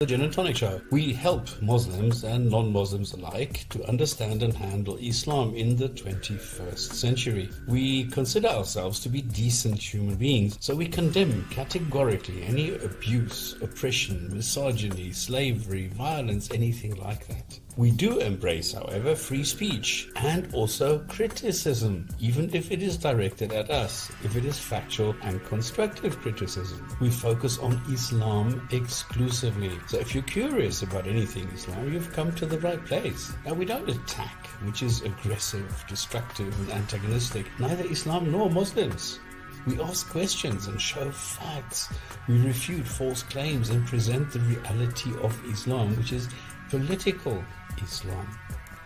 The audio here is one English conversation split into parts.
The Gin and Tonic Show. We help Muslims and non-Muslims alike to understand and handle Islam in the 21st century. We consider ourselves to be decent human beings, so we condemn categorically any abuse, oppression, misogyny, slavery, violence, anything like that. We do embrace, however, free speech and also criticism, even if it is directed at us, if it is factual and constructive criticism. We focus on Islam exclusively. So if you're curious about anything Islam, you've come to the right place. Now, we don't attack, which is aggressive, destructive, and antagonistic, neither Islam nor Muslims. We ask questions and show facts. We refute false claims and present the reality of Islam, which is political Islam.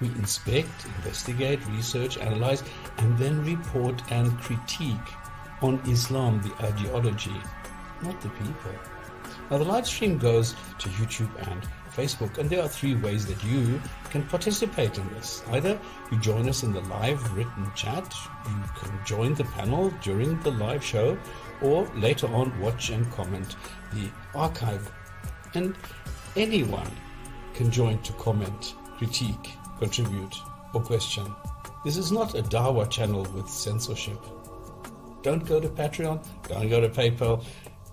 We inspect, investigate, research, analyze, and then report and critique on Islam, the ideology, not the people. Now, the live stream goes to YouTube and Facebook, and there are three ways that you can participate in this. Either you join us in the live written chat, you can join the panel during the live show, or later on watch and comment the archive. And anyone can join to comment, critique, contribute, or question. This is not a Dawah channel with censorship. Don't go to Patreon, don't go to PayPal.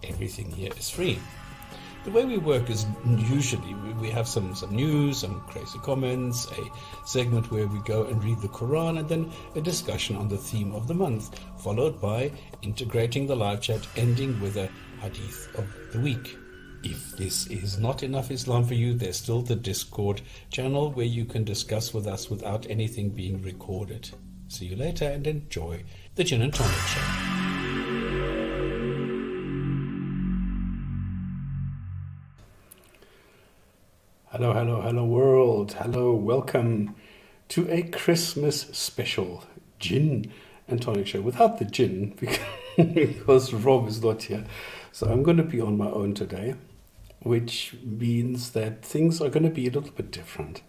Everything here is free. The way we work is usually we have some news, some Krazy Komments, a segment where we go and read the Quran, and then a discussion on the theme of the month, followed by integrating the live chat, ending with a Hadith of the week. If this is not enough Islam for you, there's still the Discord channel where you can discuss with us without anything being recorded. See you later and enjoy the Gin and Tonic Show. Hello world. Hello, welcome to a Christmas special Gin and Tonic Show. Without the gin, because Rob is not here. So I'm going to be on my own today, which means that things are going to be a little bit different.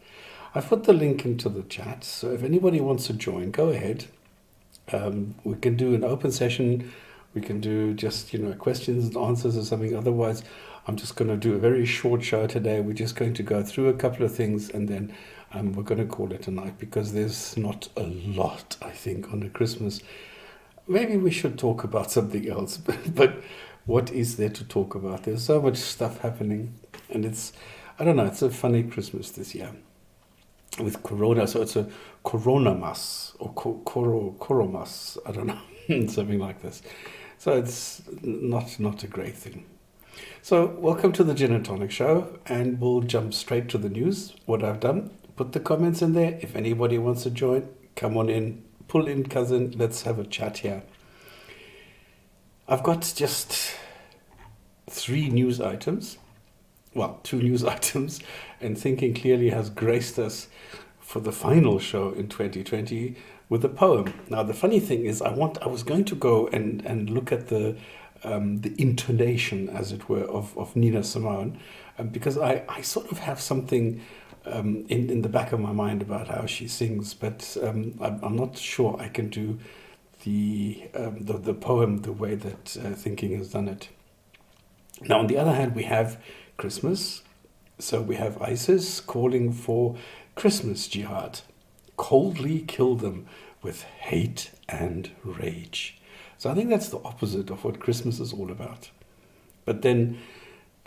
I've put the link into the chat, so if anybody wants to join, go ahead. We can do an open session. We can do just, questions and answers or something. Otherwise, I'm just going to do a very short show today. We're just going to go through a couple of things, and then we're going to call it a night, because there's not a lot, I think, on the Christmas. Maybe we should talk about something else, but what is there to talk about? There's so much stuff happening, and it's a funny Christmas this year with Corona. So it's a Coronamas or Coromas, I don't know, something like this. So it's not a great thing. So welcome to the Gin and Tonic Show, and we'll jump straight to the news. What I've done, put the comments in there. If anybody wants to join, come on in, pull in, cousin, let's have a chat here. I've got just 3 news items. Well, 2 news items, and Thinking Clearly has graced us for the final show in 2020 with a poem. Now, the funny thing is, I was going to go and look at the intonation, as it were, of Nina Simone, because I sort of have something in the back of my mind about how she sings, but I'm not sure I can do the poem the way that Thinking has done it. Now, on the other hand, we have Christmas. So we have ISIS calling for Christmas jihad. Coldly kill them with hate and rage. So I think that's the opposite of what Christmas is all about. But then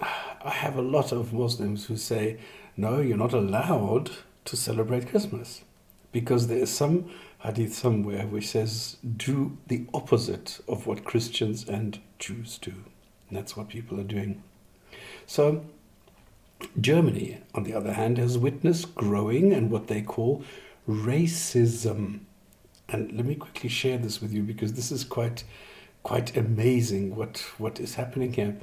I have a lot of Muslims who say, no, you're not allowed to celebrate Christmas, because there is some hadith somewhere which says do the opposite of what Christians and Jews do. And that's what people are doing. So Germany, on the other hand, has witnessed growing and what they call racism. And let me quickly share this with you, because this is quite amazing what is happening here.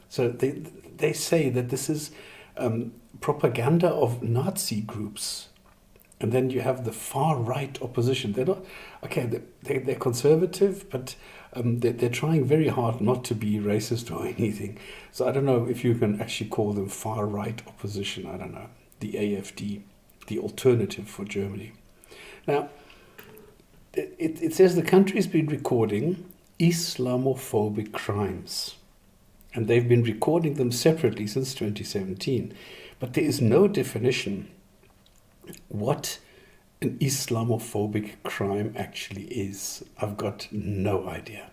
So they say that this is propaganda of Nazi groups. And then you have the far-right opposition. They're not, okay, they're conservative, but they're trying very hard not to be racist or anything. So I don't know if you can actually call them far-right opposition. I don't know. The AfD, the alternative for Germany. Now, it says the country's been recording Islamophobic crimes. and they've been recording them separately since 2017. But there is no definition what an Islamophobic crime actually is. I've got no idea.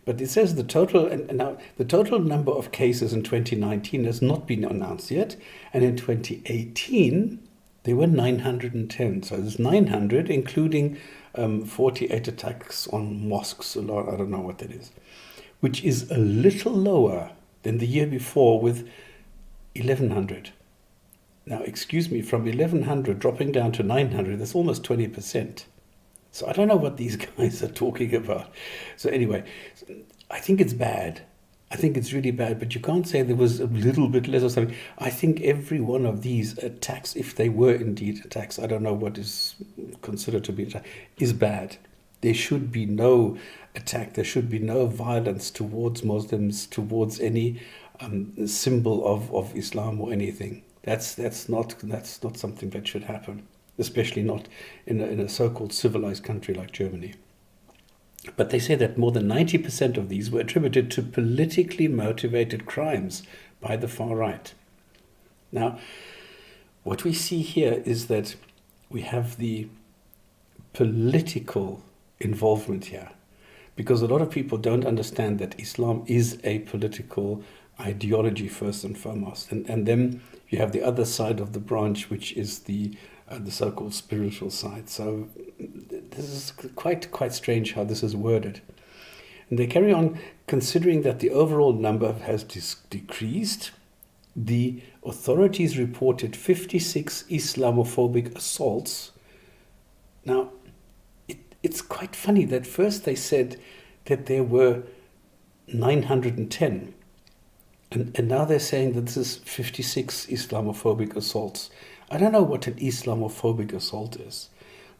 But it says the total, and now the total number of cases in 2019 has not been announced yet, and in 2018 there were 910. So there's 900, including 48 attacks on mosques. I don't know what that is, which is a little lower than the year before with 1100. Now, excuse me, from 1100 dropping down to 900, that's almost 20%. So I don't know what these guys are talking about. So anyway, I think it's bad. I think it's really bad, but you can't say there was a little bit less or something. I think every one of these attacks, if they were indeed attacks, I don't know what is considered to be an attack, is bad. There should be no attack. There should be no violence towards Muslims, towards any symbol of Islam or anything. That's not something that should happen, especially not in a so-called civilized country like Germany. But they say that more than 90% of these were attributed to politically motivated crimes by the far right. Now, what we see here is that we have the political involvement here, because a lot of people don't understand that Islam is a political ideology first and foremost. And then you have the other side of the branch, which is the so-called spiritual side. So this is quite strange how this is worded. And they carry on, considering that the overall number has decreased. The authorities reported 56 Islamophobic assaults. Now, it's quite funny that first they said that there were 910. And now they're saying that this is 56 Islamophobic assaults. I don't know what an Islamophobic assault is,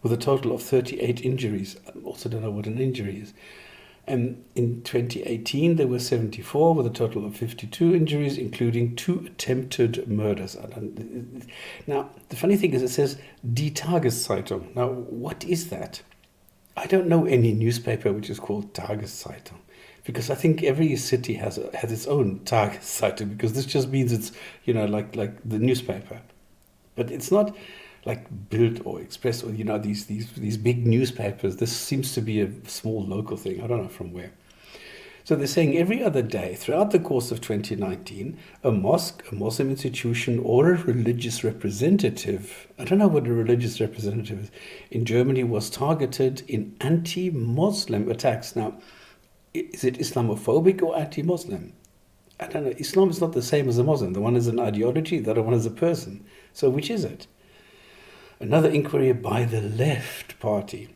with a total of 38 injuries. I also don't know what an injury is. And in 2018, there were 74, with a total of 52 injuries, including 2 attempted murders. Now, the funny thing is it says Die Tageszeitung. Now, what is that? I don't know any newspaper which is called Tageszeitung, because I think every city has its own Tageszeitung, because this just means it's, like the newspaper. But it's not like Bild or Express or, these big newspapers. This seems to be a small local thing. I don't know from where. So they're saying every other day throughout the course of 2019, a mosque, a Muslim institution, or a religious representative, I don't know what a religious representative is, in Germany was targeted in anti-Muslim attacks. Now, is it Islamophobic or anti-Muslim? I don't know. Islam is not the same as a Muslim. The one is an ideology, the other one is a person. So which is it? Another inquiry by the left party.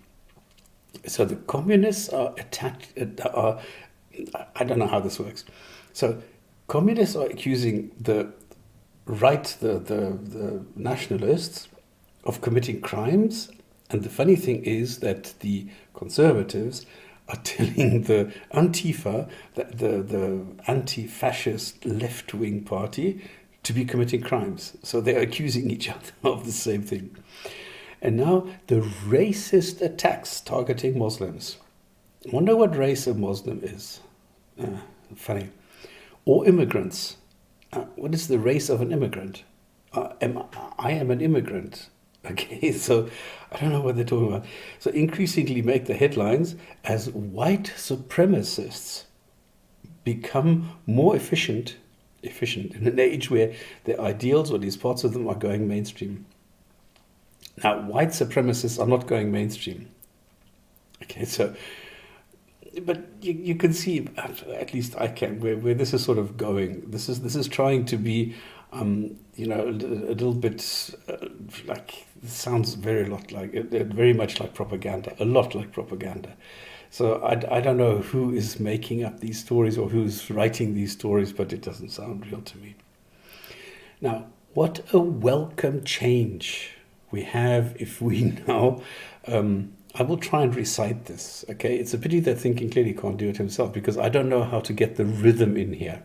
So the communists are attacked, I don't know how this works. So communists are accusing the right, the nationalists, of committing crimes. And the funny thing is that the conservatives are telling the Antifa, the anti-fascist left-wing party, to be committing crimes. So they're accusing each other of the same thing. And now the racist attacks targeting Muslims. I wonder what race a Muslim is. Funny. Or immigrants. What is the race of an immigrant? I am an immigrant. Okay, so I don't know what they're talking about. So increasingly make the headlines as white supremacists become more efficient in an age where their ideals, or these parts of them, are going mainstream. Now, white supremacists are not going mainstream. Okay, so, but you can see, at least I can, where this is sort of going. This is trying to be, a little bit like, it sounds very much like propaganda, a lot like propaganda. So I don't know who is making up these stories or who's writing these stories, but it doesn't sound real to me. Now, what a welcome change we have if we now, I will try and recite this, okay? It's a pity that Thinking Clearly can't do it himself, because I don't know how to get the rhythm in here.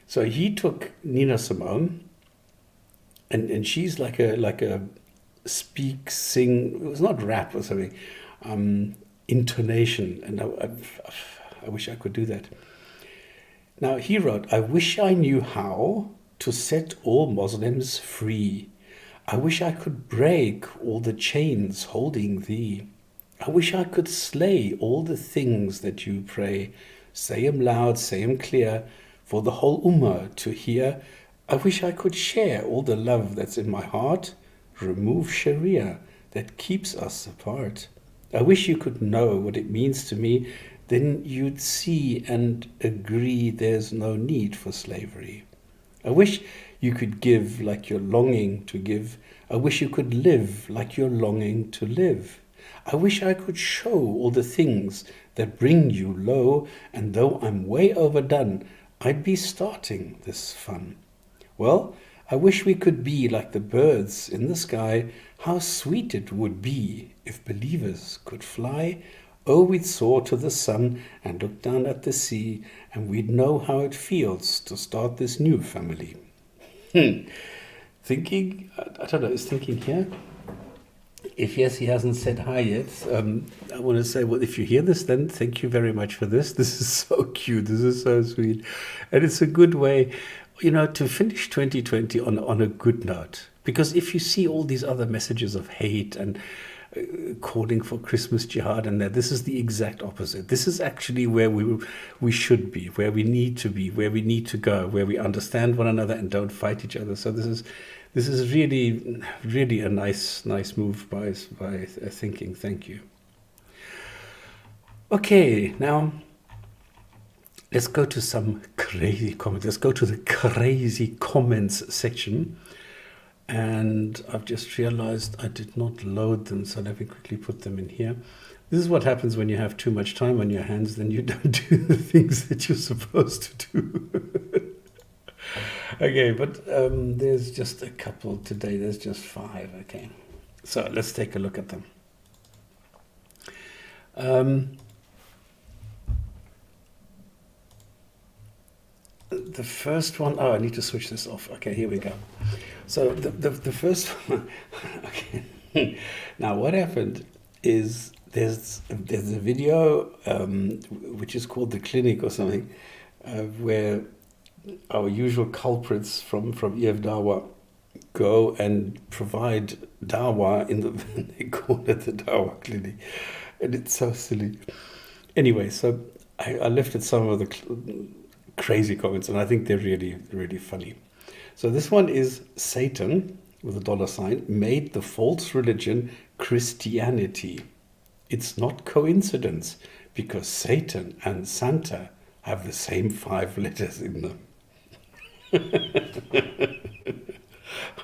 So he took Nina Simone, and she's like a speak, sing, it was not rap or something, intonation, and I wish I could do that. Now, he wrote, I wish I knew how to set all Muslims free. I wish I could break all the chains holding thee. I wish I could slay all the things that you pray. Say 'em loud, say 'em clear, for the whole Ummah to hear. I wish I could share all the love that's in my heart. Remove Sharia that keeps us apart. I wish you could know what it means to me. Then you'd see and agree there's no need for slavery. I wish you could give like you're longing to give. I wish you could live like you're longing to live. I wish I could show all the things that bring you low, and though I'm way overdone, I'd be starting this fun. Well, I wish we could be like the birds in the sky. How sweet it would be if believers could fly. Oh, we'd soar to the sun and look down at the sea, and we'd know how it feels to start this new family. Thinking, I don't know, is thinking here? If yes, he hasn't said hi yet. I want to say, well, if you hear this, then thank you very much for this. This is so cute. This is so sweet. And it's a good way, to finish 2020 on a good note. Because if you see all these other messages of hate and calling for Christmas jihad and that, this is the exact opposite. This is actually where we should be, where we need to be, where we need to go, where we understand one another and don't fight each other. So this is really, really a nice move by thinking. Thank you. Okay, now let's go to some crazy comments. Let's go to the crazy comments section. And I've just realized I did not load them, so let me quickly put them in here. This is what happens when you have too much time on your hands, then you don't do the things that you're supposed to do. Okay, but there's just a couple today. There's just 5. Okay, so let's take a look at them. The first one, I need to switch this off. Okay, here we go. So the first one, okay. Now what happened is there's a video which is called The Clinic or something, where our usual culprits from EF Dawah go and provide Dawah they call it the Dawah Clinic, and it's so silly. Anyway, so I lifted some of the crazy comments, and I think they're really, really funny. So this one is Satan, with a $sign, made the false religion Christianity. It's not coincidence, because Satan and Santa have the same 5 letters in them.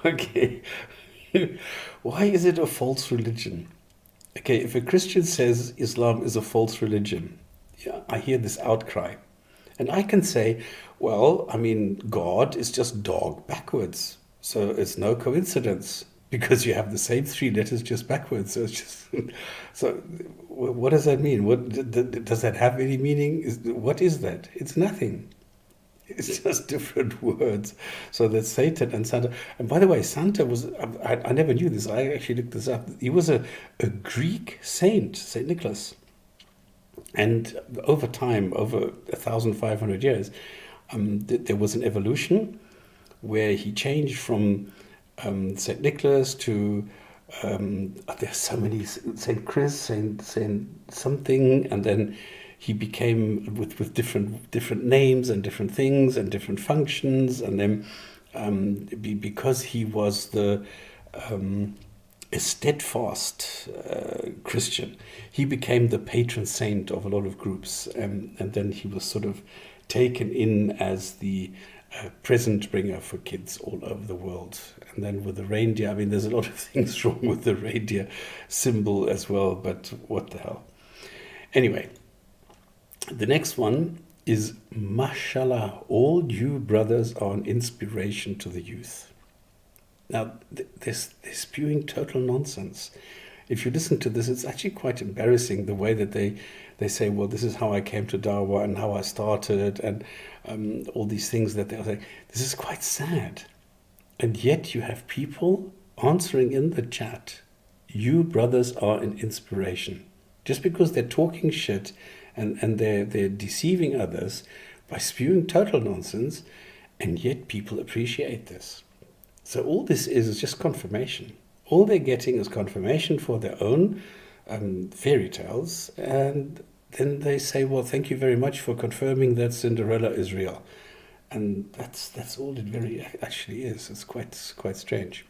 Okay. Why is it a false religion? Okay, if a Christian says Islam is a false religion, yeah, I hear this outcry. And I can say, well, I mean, God is just dog backwards. So it's no coincidence, because you have the same 3 letters just backwards. So it's just, so what does that mean? Does that have any meaning? What is that? It's nothing. It's just different words. So that's Satan and Santa. And by the way, Santa was, I never knew this. I actually looked this up. He was a Greek saint, Saint Nicholas. And over time, over 1,500 years, there was an evolution where he changed from Saint Nicholas to, there's so many, Saint Chris, Saint something, and then he became with different names and different things and different functions, and then because he was a steadfast Christian, he became the patron saint of a lot of groups, and then he was sort of taken in as the present bringer for kids all over the world. And then with the reindeer, I mean, there's a lot of things wrong with the reindeer symbol as well, but what the hell. Anyway, the next one is, mashallah, all you brothers are an inspiration to the youth. Now, they're spewing total nonsense. If you listen to this, it's actually quite embarrassing, the way that they say, well, this is how I came to Dawah and how I started, and all these things that they're saying. This is quite sad. And yet you have people answering in the chat, you brothers are an inspiration. Just because they're talking shit and they're deceiving others, by spewing total nonsense, and yet people appreciate this. So all this is just confirmation. All they're getting is confirmation for their own fairy tales, and then they say, well, thank you very much for confirming that Cinderella is real. And that's all it very actually is. It's quite strange.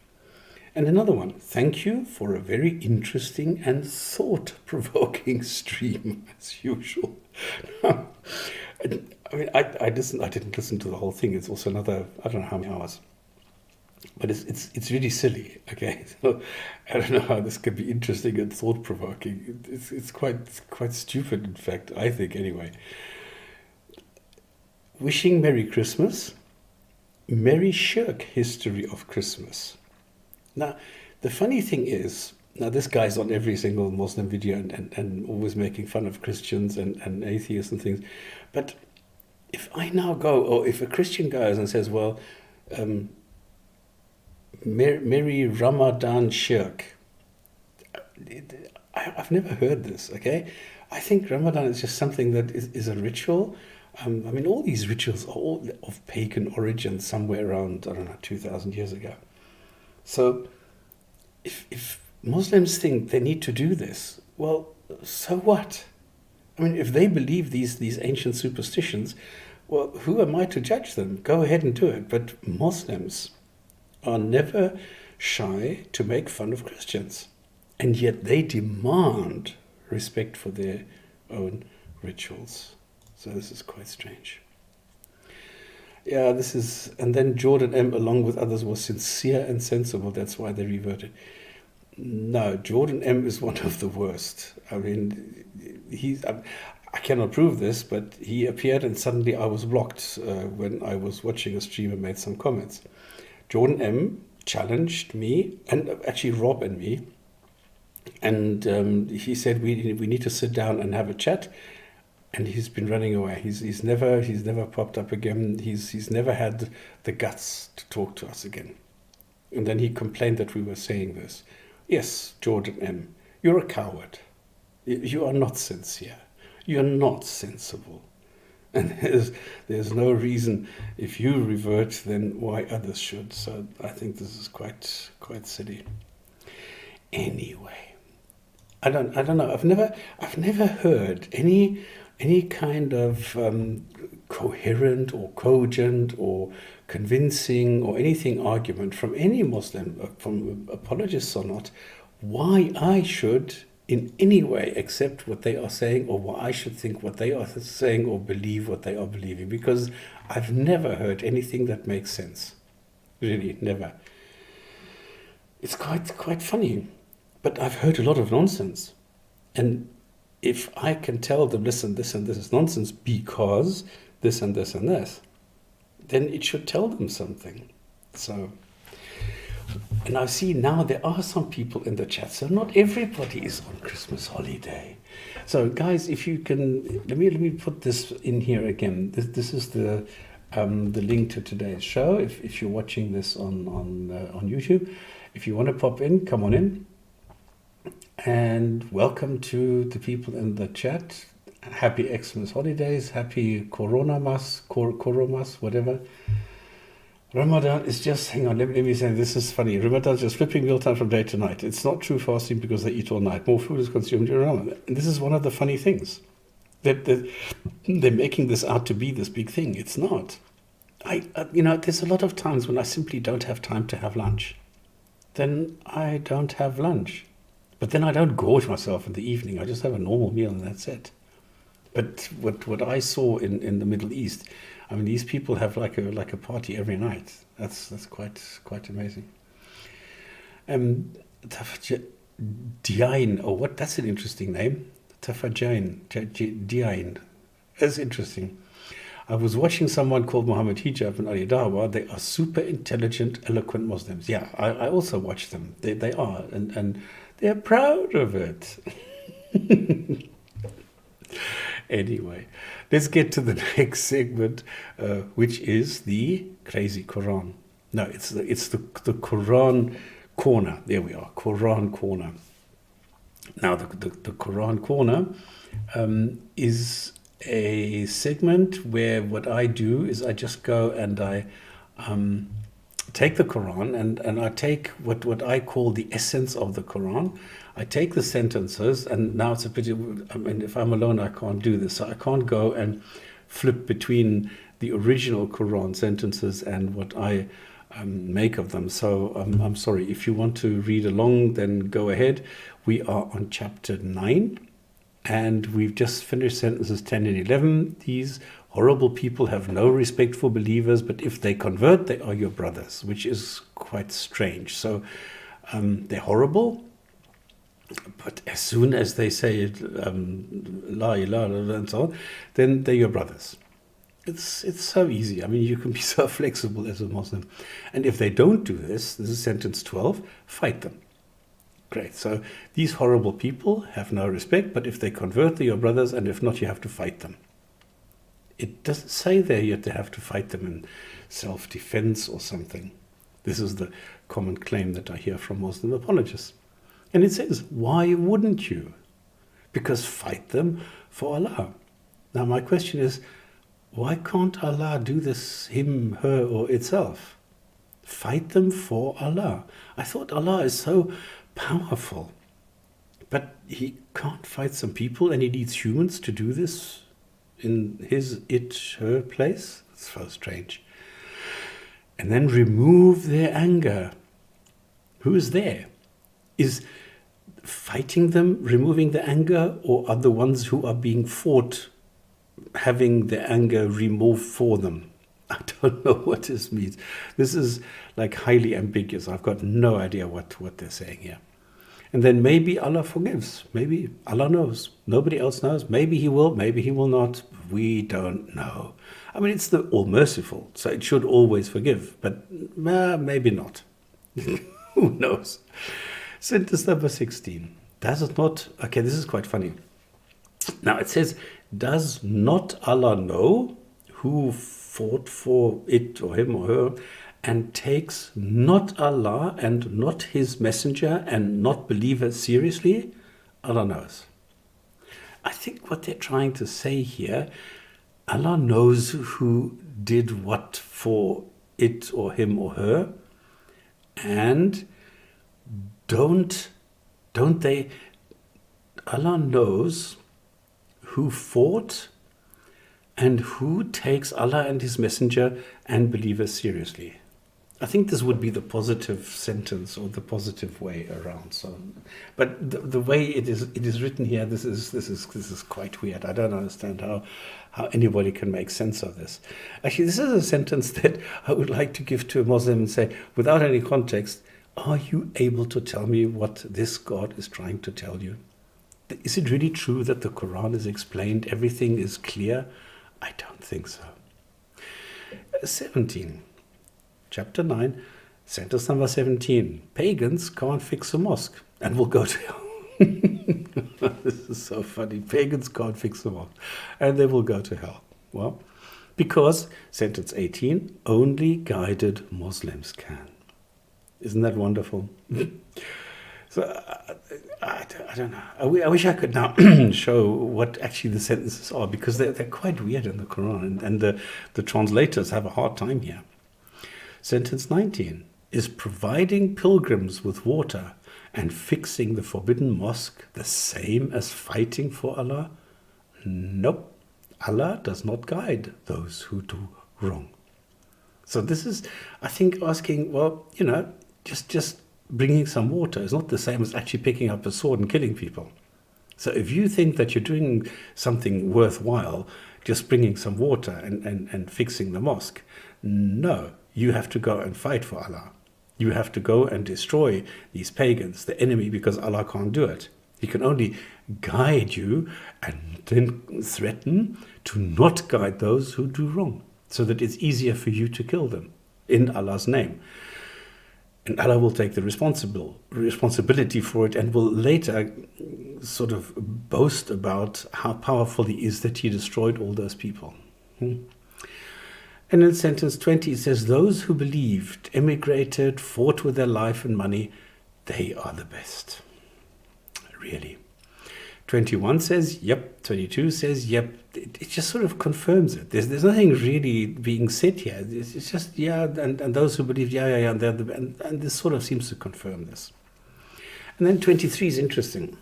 And another one, thank you for a very interesting and thought-provoking stream, as usual. I mean, I didn't listen to the whole thing. It's also another, I don't know how many hours. But it's really silly, okay? So I don't know how this could be interesting and thought-provoking. It's quite stupid, in fact, I think, anyway. Wishing Merry Christmas, Merry Shirk History of Christmas. Now, the funny thing is, now this guy's on every single Muslim video and always making fun of Christians and atheists and things. But if I now go, or if a Christian goes and says, well, Merry Ramadan Shirk, I've never heard this, okay? I think Ramadan is just something that is a ritual. I mean, all these rituals are all of pagan origin somewhere around, I don't know, 2,000 years ago. So if Muslims think they need to do this, well, so what? I mean, if they believe these ancient superstitions, well, who am I to judge them? Go ahead and do it. But Muslims are never shy to make fun of Christians. And yet they demand respect for their own rituals. So this is quite strange. Yeah, this is, and then Jordan M, along with others, was sincere and sensible. That's why they reverted. No, Jordan M is one of the worst. I mean, I cannot prove this, but he appeared and suddenly I was blocked when I was watching a stream and made some comments. Jordan M challenged me, and actually Rob and me, and he said we need to sit down and have a chat. And he's been running away. He's never popped up again. He's never had the guts to talk to us again. And then he complained that we were saying this. Yes, Jordan M, you're a coward. You are not sincere. You're not sensible. And there's no reason, if you revert, then why others should. So I think this is quite silly. Anyway, I don't know. I've never heard any kind of coherent or cogent or convincing or anything argument from any Muslim, from apologists or not, why I should in any way accept what they are saying, or why I should think what they are saying or believe what they are believing, because I've never heard anything that makes sense. Really, never. It's quite funny, but I've heard a lot of nonsense. And if I can tell them, listen, this and this is nonsense because this and this and this, then it should tell them something. So, and I see now there are some people in the chat, so not everybody is on Christmas holiday. So guys, if you can, let me put this in here again. This is the link to today's show. If you're watching this on YouTube, if you want to pop in, come on in. And welcome to the people in the chat. Happy Xmas holidays, happy Koronamas, whatever. Ramadan is just, hang on, let me say, this is funny. Ramadan is just flipping mealtime from day to night. It's not true fasting because they eat all night. More food is consumed during Ramadan. And this is one of the funny things. That they're making this out to be this big thing. It's not. There's a lot of times when I simply don't have time to have lunch. Then I don't have lunch. But then I don't gorge myself in the evening. I just have a normal meal and that's it. But what I saw in the Middle East, I mean, these people have like a party every night. That's quite amazing. Diain, oh, what? That's an interesting name. Tafajain, Diain. That's interesting. I was watching someone called Muhammad Hijab and Ali Dawah. They are super intelligent, eloquent Muslims. Yeah, I also watch them. They are, and they're proud of it. Anyway, let's get to the next segment, which is the Krazy Koran. No, it's the Koran Corner. There we are, Koran Corner. Now, the Koran Corner is a segment where what I do is I just go and I take the Quran and I take what I call the essence of the Quran. I take the sentences, and now it's a pity, I mean, if I'm alone, I can't do this. So I can't go and flip between the original Quran sentences and what I make of them. So I'm sorry. If you want to read along, then go ahead. We are on chapter 9. And we've just finished sentences 10 and 11. These horrible people have no respect for believers, but if they convert, they are your brothers, which is quite strange. So they're horrible, but as soon as they say la ilaha illallah and so on, then they're your brothers. It's so easy. I mean, you can be so flexible as a Muslim. And if they don't do this is sentence 12, fight them. Great. So these horrible people have no respect, but if they convert, they're your brothers, and if not, you have to fight them. It doesn't say there yet they have to fight them in self-defense or something. This is the common claim that I hear from Muslim apologists. And it says, why wouldn't you? Because fight them for Allah. Now my question is, why can't Allah do this, him, her, or itself? Fight them for Allah. I thought Allah is so powerful, but he can't fight some people, and he needs humans to do this in his, it, her place. It's so strange. And then remove their anger. Who is there? Is fighting them removing the anger, or are the ones who are being fought having the anger removed for them? I don't know what this means. This is like highly ambiguous. I've got no idea what they're saying here. And then maybe Allah forgives. Maybe Allah knows. Nobody else knows. Maybe he will, maybe he will not. We don't know. I mean, it's the all-merciful, so it should always forgive. But maybe not. Who knows? Sentence number 16. Does it not... Okay, this is quite funny. Now it says, does not Allah know who fought for it or him or her, and takes not Allah and not his messenger and not believers seriously? Allah knows. I think what they're trying to say here, Allah knows who did what for it or him or her, and don't they, Allah knows who fought and who takes Allah and his messenger and believers seriously. I think this would be the positive sentence, or the positive way around. So, but the way it is written here, this is quite weird. I don't understand how anybody can make sense of this. Actually, this is a sentence that I would like to give to a Muslim and say, without any context, are you able to tell me what this God is trying to tell you? Is it really true that the Quran is explained, everything is clear? I don't think so. 17. Chapter 9, sentence number 17. Pagans can't fix a mosque and will go to hell. This is so funny. Pagans can't fix a mosque and they will go to hell. Well, because, sentence 18, only guided Muslims can. Isn't that wonderful? So, I don't know. I wish I could now show what actually the sentences are, because they're quite weird in the Quran, and the translators have a hard time here. Sentence 19. Is providing pilgrims with water and fixing the forbidden mosque the same as fighting for Allah? Nope. Allah does not guide those who do wrong. So this is, I think, asking, well, you know, just bringing some water is not the same as actually picking up a sword and killing people. So if you think that you're doing something worthwhile, just bringing some water and fixing the mosque, no, you have to go and fight for Allah. You have to go and destroy these pagans, the enemy, because Allah can't do it. He can only guide you and then threaten to not guide those who do wrong, so that it's easier for you to kill them in Allah's name. And Allah will take the responsibility for it, and will later sort of boast about how powerful he is that he destroyed all those people. And in sentence 20 it says, those who believed, emigrated, fought with their life and money, they are the best. Really. 21 says, yep. 22 says, yep. It just sort of confirms it. There's nothing really being said here. It's just, yeah, and those who believe, yeah, and this sort of seems to confirm this. And then 23 is interesting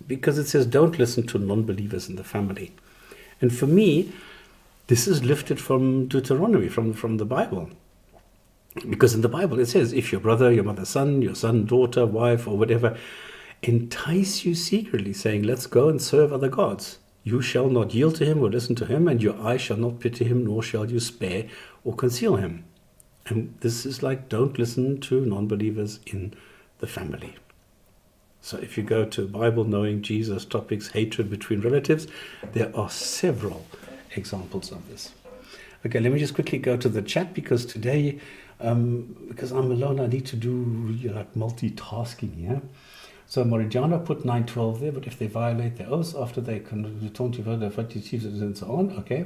because it says, don't listen to non-believers in the family. And for me, this is lifted from Deuteronomy, from the Bible. Because in the Bible it says, if your brother, your mother's son, your son, daughter, wife, or whatever, entice you secretly, saying, let's go and serve other gods, you shall not yield to him or listen to him, and your eye shall not pity him, nor shall you spare or conceal him. And this is like, don't listen to non-believers in the family. So if you go to Bible Knowing Jesus topics, hatred between relatives, there are several examples of this. Okay, let me just quickly go to the chat, because today, because I'm alone, I need to do like multitasking here. So Morijana put 9:12 there, but if they violate their oaths after they can return to vote, and so on, okay.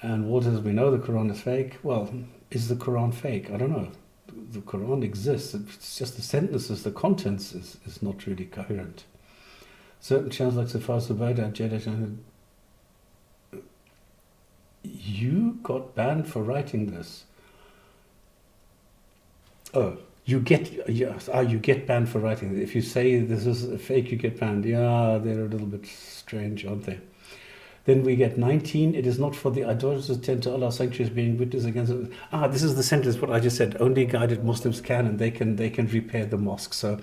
And Waters, we know the Quran is fake. Well, is the Quran fake? I don't know. The Quran exists. It's just the sentences, the contents is not really coherent. Certain channels like Safar Subboor Ahmed, you got banned for writing this. Oh, you get banned for writing this. If you say this is a fake, you get banned. Yeah, they're a little bit strange, aren't they? Then we get 19. It is not for the idolaters to tend to Allah sanctuaries being witness against it. This is the sentence what I just said. Only guided Muslims can, and they can repair the mosque. So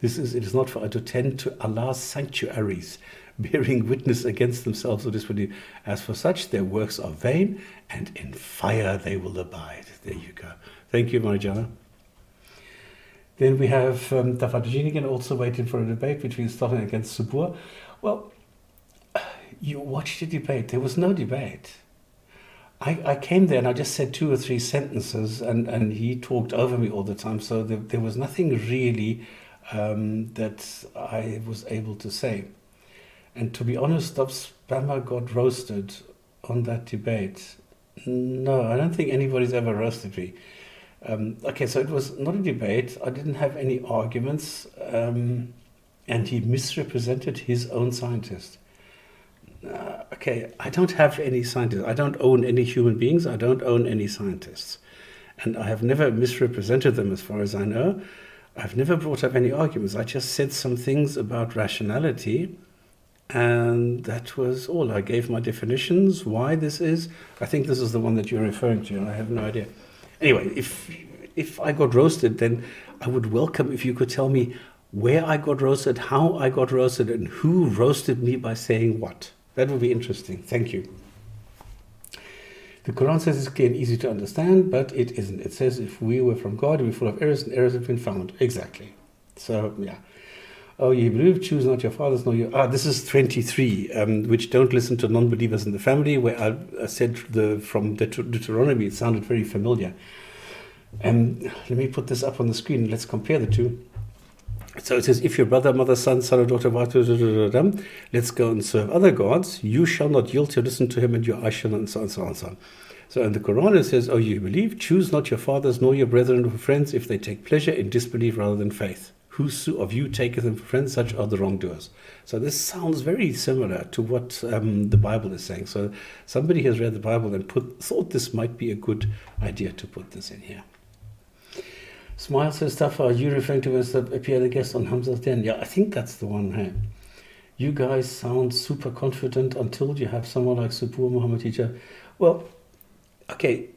it is not for to tend to Allah's sanctuaries, bearing witness against themselves or disbelief. As for such, their works are vain, and in fire they will abide. There you go. Thank you, Marijana. Then we have Tafadjin again, also waiting for a debate between Stopspamming against Subboor. Well, you watched the debate. There was no debate. I came there and I just said 2 or 3 sentences, and he talked over me all the time. So there was nothing really that I was able to say. And to be honest, Stopspammer got roasted on that debate. No, I don't think anybody's ever roasted me. Okay, so it was not a debate. I didn't have any arguments, and he misrepresented his own scientist. Okay, I don't have any scientists. I don't own any human beings. I don't own any scientists. And I have never misrepresented them as far as I know. I've never brought up any arguments. I just said some things about rationality, and that was all. I gave my definitions, why this is. I think this is the one that you're referring to, and I have no idea. Anyway, if I got roasted, then I would welcome if you could tell me where I got roasted, how I got roasted, and who roasted me by saying what. That would be interesting. Thank you. The Quran says it's clear and easy to understand, but it isn't. It says if we were from God, we're full of errors, and errors have been found. Exactly. So, yeah. Oh, you believe, choose not your fathers, nor your... this is 23, which don't listen to non-believers in the family, where I said from Deuteronomy, it sounded very familiar. Let me put this up on the screen. Let's compare the two. So it says, if your brother, mother, son or daughter, let's go and serve other gods, you shall not yield to listen to him, and your eye shall not, and so on, so on, so on. So in the Quran it says, oh, you believe, choose not your fathers, nor your brethren or friends, if they take pleasure in disbelief rather than faith. Whoso of you taketh them for friends, such are the wrongdoers. So this sounds very similar to what the Bible is saying. So somebody has read the Bible and thought this might be a good idea to put this in here. Smile says, stuff, are you referring to as appear the guest on Hamza's Den? Yeah, I think that's the one. Hey, you guys sound super confident until you have someone like Subboor Muhammad teacher. Well, okay,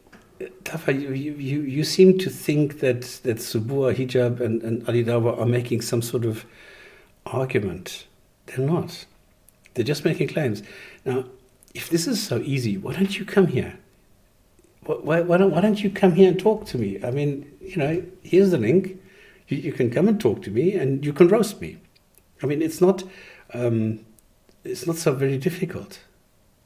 Tafa, you seem to think that Subboor, Hijab, and Ali Dawah are making some sort of argument. They're not. They're just making claims. Now, if this is so easy, why don't you come here? Why don't you come here and talk to me? I mean, here's the link. You can come and talk to me, and you can roast me. I mean, it's not so very difficult.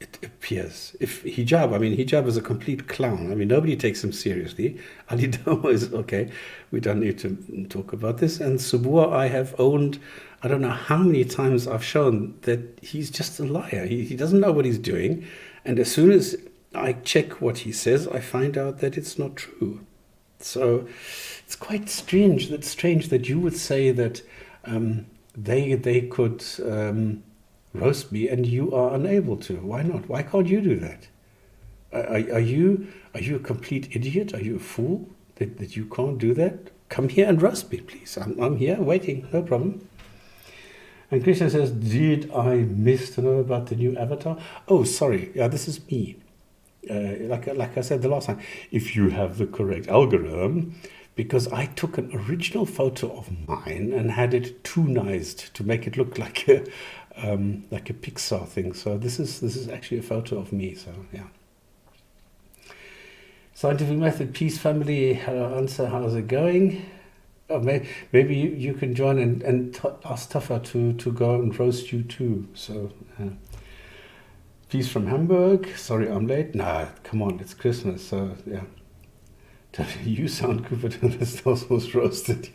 It appears. If Hijab is a complete clown. I mean, nobody takes him seriously. Ali Dawah is okay. We don't need to talk about this. And Subboor, I have owned. I don't know how many times I've shown that he's just a liar. He doesn't know what he's doing, and as soon as I check what he says, I find out that it's not true. So it's quite strange. That's strange that you would say that they could roast me and you are unable to. Why not? Why can't you do that? Are you a complete idiot? Are you a fool that you can't do that? Come here and roast me, please. I'm here waiting, no problem. And Krishna says, did I miss to know about the new avatar? Oh, sorry. Yeah, this is me. Like I said the last time, if you have the correct algorithm, because I took an original photo of mine and had it toonized to make it look like a Pixar thing. So this is actually a photo of me. So yeah. Scientific Method, peace family. Hello, answer. How's it going? Oh, maybe you can join and ask Tafa to go and roast you too. So. Peace from Hamburg. Sorry, I'm late. Nah, come on, it's Christmas. So yeah. You sound good, but this house was roasted.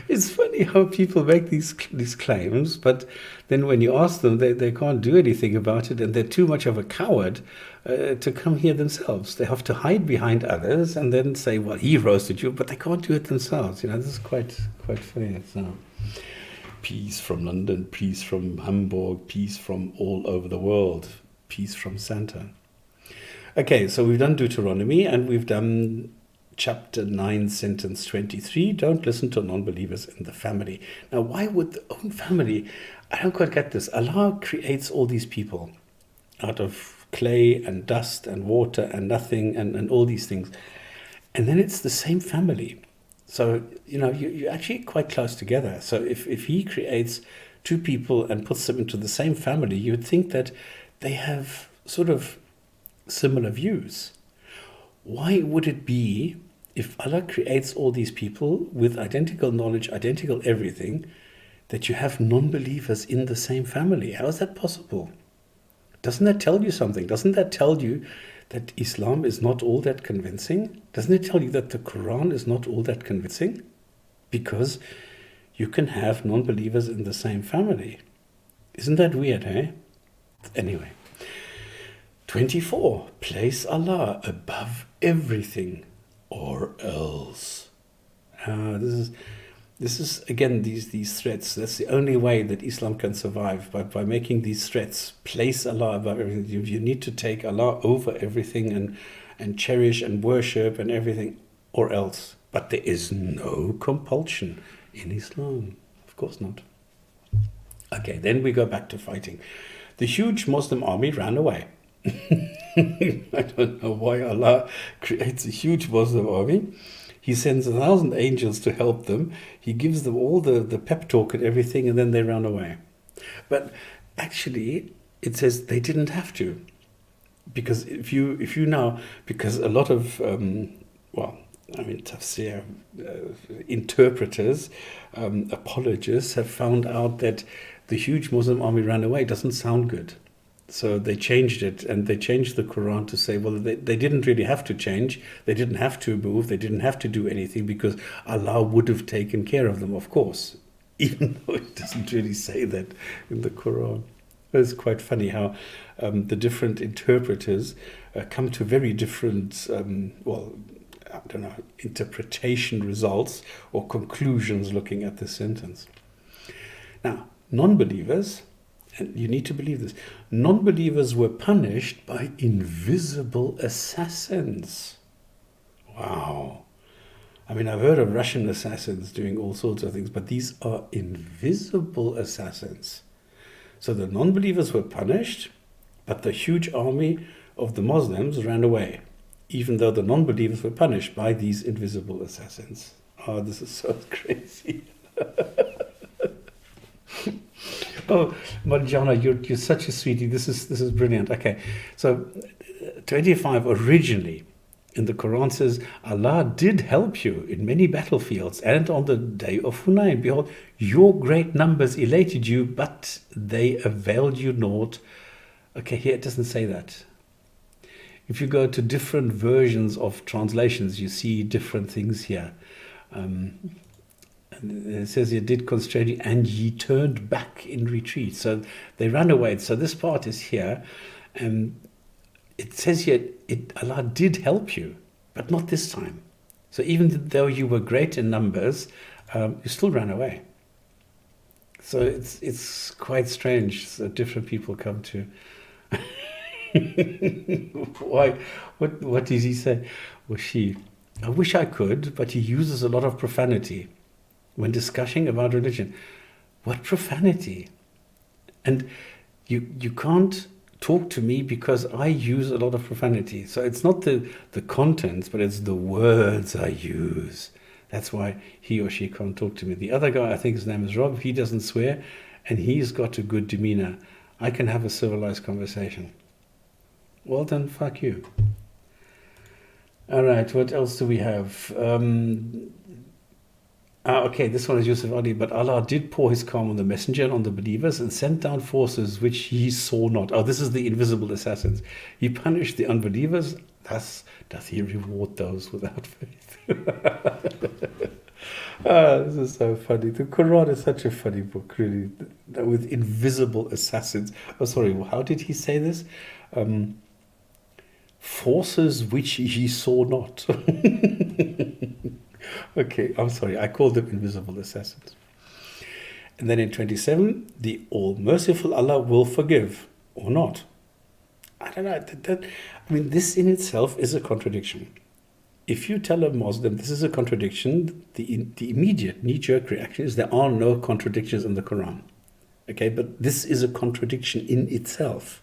It's funny how people make these claims, but then when you ask them, they can't do anything about it, and they're too much of a coward to come here themselves. They have to hide behind others and then say, well, he roasted you, but they can't do it themselves. This is quite funny. So, peace from London, peace from Hamburg, peace from all over the world, peace from Santa. Okay, so we've done Deuteronomy and we've done chapter 9, sentence 23. Don't listen to non-believers in the family. Now, why would the own family? I don't quite get this. Allah creates all these people out of clay and dust and water and nothing and all these things. And then it's the same family. So, you're actually quite close together. So if he creates two people and puts them into the same family, you would think that they have sort of similar views. Why would it be, if Allah creates all these people with identical knowledge, identical everything, that you have non-believers in the same family? How is that possible? Doesn't that tell you something? Doesn't that tell you that Islam is not all that convincing? Doesn't it tell you that the Quran is not all that convincing? Because you can have non-believers in the same family. Isn't that weird, eh? Anyway. 24. Place Allah above everything or else. This is again these threats. That's the only way that Islam can survive, by making these threats. Place Allah above everything. You need to take Allah over everything and cherish and worship and everything, or else. But there is no compulsion in Islam. Of course not. Okay, then we go back to fighting. The huge Muslim army ran away. I don't know why Allah creates a huge Muslim army. He sends 1,000 angels to help them. He gives them all the pep talk and everything, and then they run away. But actually, it says they didn't have to, because if you now, because a lot of tafsir interpreters, apologists have found out that the huge Muslim army ran away doesn't sound good. So they changed it, and they changed the Quran to say, well, they didn't really have to change. They didn't have to move. They didn't have to do anything, because Allah would have taken care of them, of course, even though it doesn't really say that in the Quran. It's quite funny how the different interpreters come to very different, interpretation results or conclusions looking at this sentence. Now, non-believers, and you need to believe this, non-believers were punished by invisible assassins. Wow. I mean, I've heard of Russian assassins doing all sorts of things, but these are invisible assassins. So the non-believers were punished, but the huge army of the Muslims ran away, even though the non-believers were punished by these invisible assassins. Oh, this is so crazy. Oh, Marjana, you're such a sweetie. This is brilliant. Okay, so 25 originally in the Quran says, Allah did help you in many battlefields and on the day of Hunayn. Behold, your great numbers elated you, but they availed you naught. Okay, here it doesn't say that. If you go to different versions of translations, you see different things here. And it says, ye did constrain you, and ye turned back in retreat. So they ran away. So this part is here. And it says here, Allah did help you, but not this time. So even though you were great in numbers, you still ran away. So it's quite strange that different people come to. Why? What did he say? Or she? I wish I could, but he uses a lot of profanity when discussing about religion. What profanity? And you can't talk to me because I use a lot of profanity. So it's not the contents, but it's the words I use. That's why he or she can't talk to me. The other guy, I think his name is Rob, he doesn't swear, and he's got a good demeanor. I can have a civilized conversation. Well then, fuck you. All right, what else do we have? Okay, this one is Yusuf Ali. But Allah did pour his calm on the messenger and on the believers and sent down forces which he saw not. Oh, this is the invisible assassins. He punished the unbelievers, thus doth he reward those without faith. This is so funny. The Quran is such a funny book, really, with invisible assassins. Oh, sorry, how did he say this? Forces which he saw not. Okay, I'm sorry, I called them invisible assassins. And then in 27, the all-merciful Allah will forgive, or not. I don't know, I mean, this in itself is a contradiction. If you tell a Muslim this is a contradiction, the immediate knee-jerk reaction is there are no contradictions in the Quran. Okay, but this is a contradiction in itself.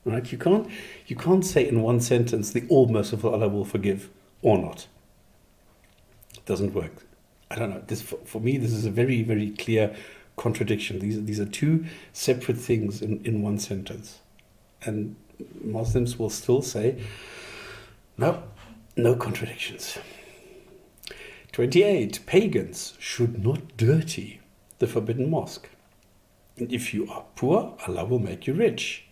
Right? You can't say in one sentence the all-merciful Allah will forgive, or not. It doesn't work. I don't know. This for me, this is a very, very clear contradiction. These are two separate things in one sentence. And Muslims will still say, no contradictions. 28, pagans should not dirty the forbidden mosque. And if you are poor, Allah will make you rich.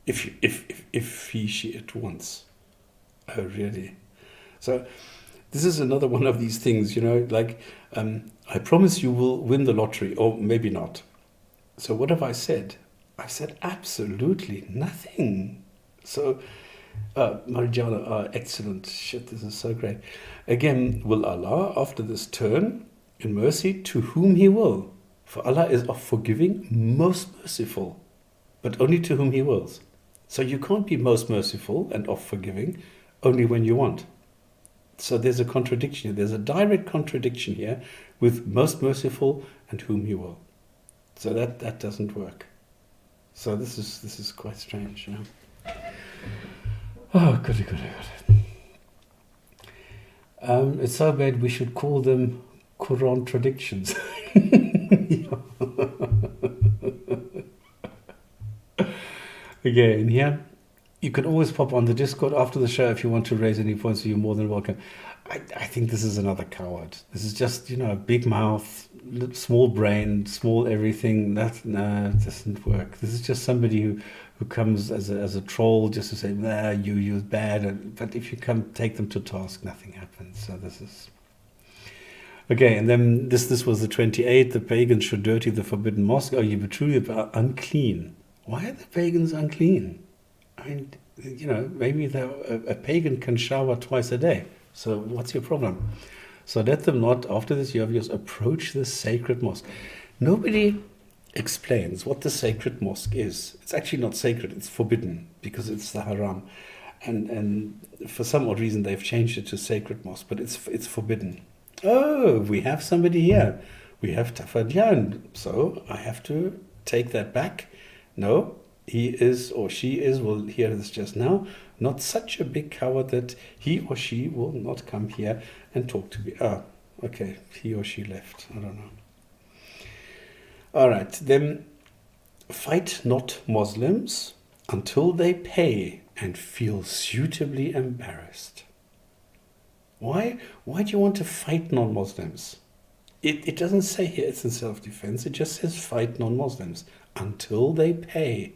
If she it wants. Oh, really? So this is another one of these things, like, I promise you will win the lottery, or maybe not. So what have I said? I said absolutely nothing. So, Marijana, excellent. Shit, this is so great. Again, will Allah, after this, turn in mercy to whom He will? For Allah is of forgiving, most merciful, but only to whom He wills. So you can't be most merciful and of forgiving only when you want. So there's a contradiction. There's a direct contradiction here with most merciful and whom He will. So that doesn't work. So this is quite strange, Oh, goody. It's so bad we should call them Quran tradictions. Again, here, you can always pop on the Discord after the show if you want to raise any points, so you're more than welcome. I think this is another coward. This is just, big mouth, small brain, small everything. It doesn't work. This is just somebody who comes as a troll just to say, you're bad. But if you come take them to task, nothing happens. So this is... Okay, and then this was the 28th. The pagans should dirty the forbidden mosque. Are you truly unclean? Why are the pagans unclean? I mean, maybe a pagan can shower twice a day. So what's your problem? So let them not, after this year of yours, approach this sacred mosque. Nobody explains what the sacred mosque is. It's actually not sacred, it's forbidden, because it's the haram. And for some odd reason, they've changed it to sacred mosque, but it's forbidden. Oh, we have somebody here. We have Tafadjan. So I have to take that back. No, he is or she is, we'll hear this just now, not such a big coward that he or she will not come here and talk to me. Okay, he or she left. I don't know. All right, then fight not Muslims until they pay and feel suitably embarrassed. Why do you want to fight non-Muslims? It doesn't say here it's in self-defense. It just says fight non-Muslims until they pay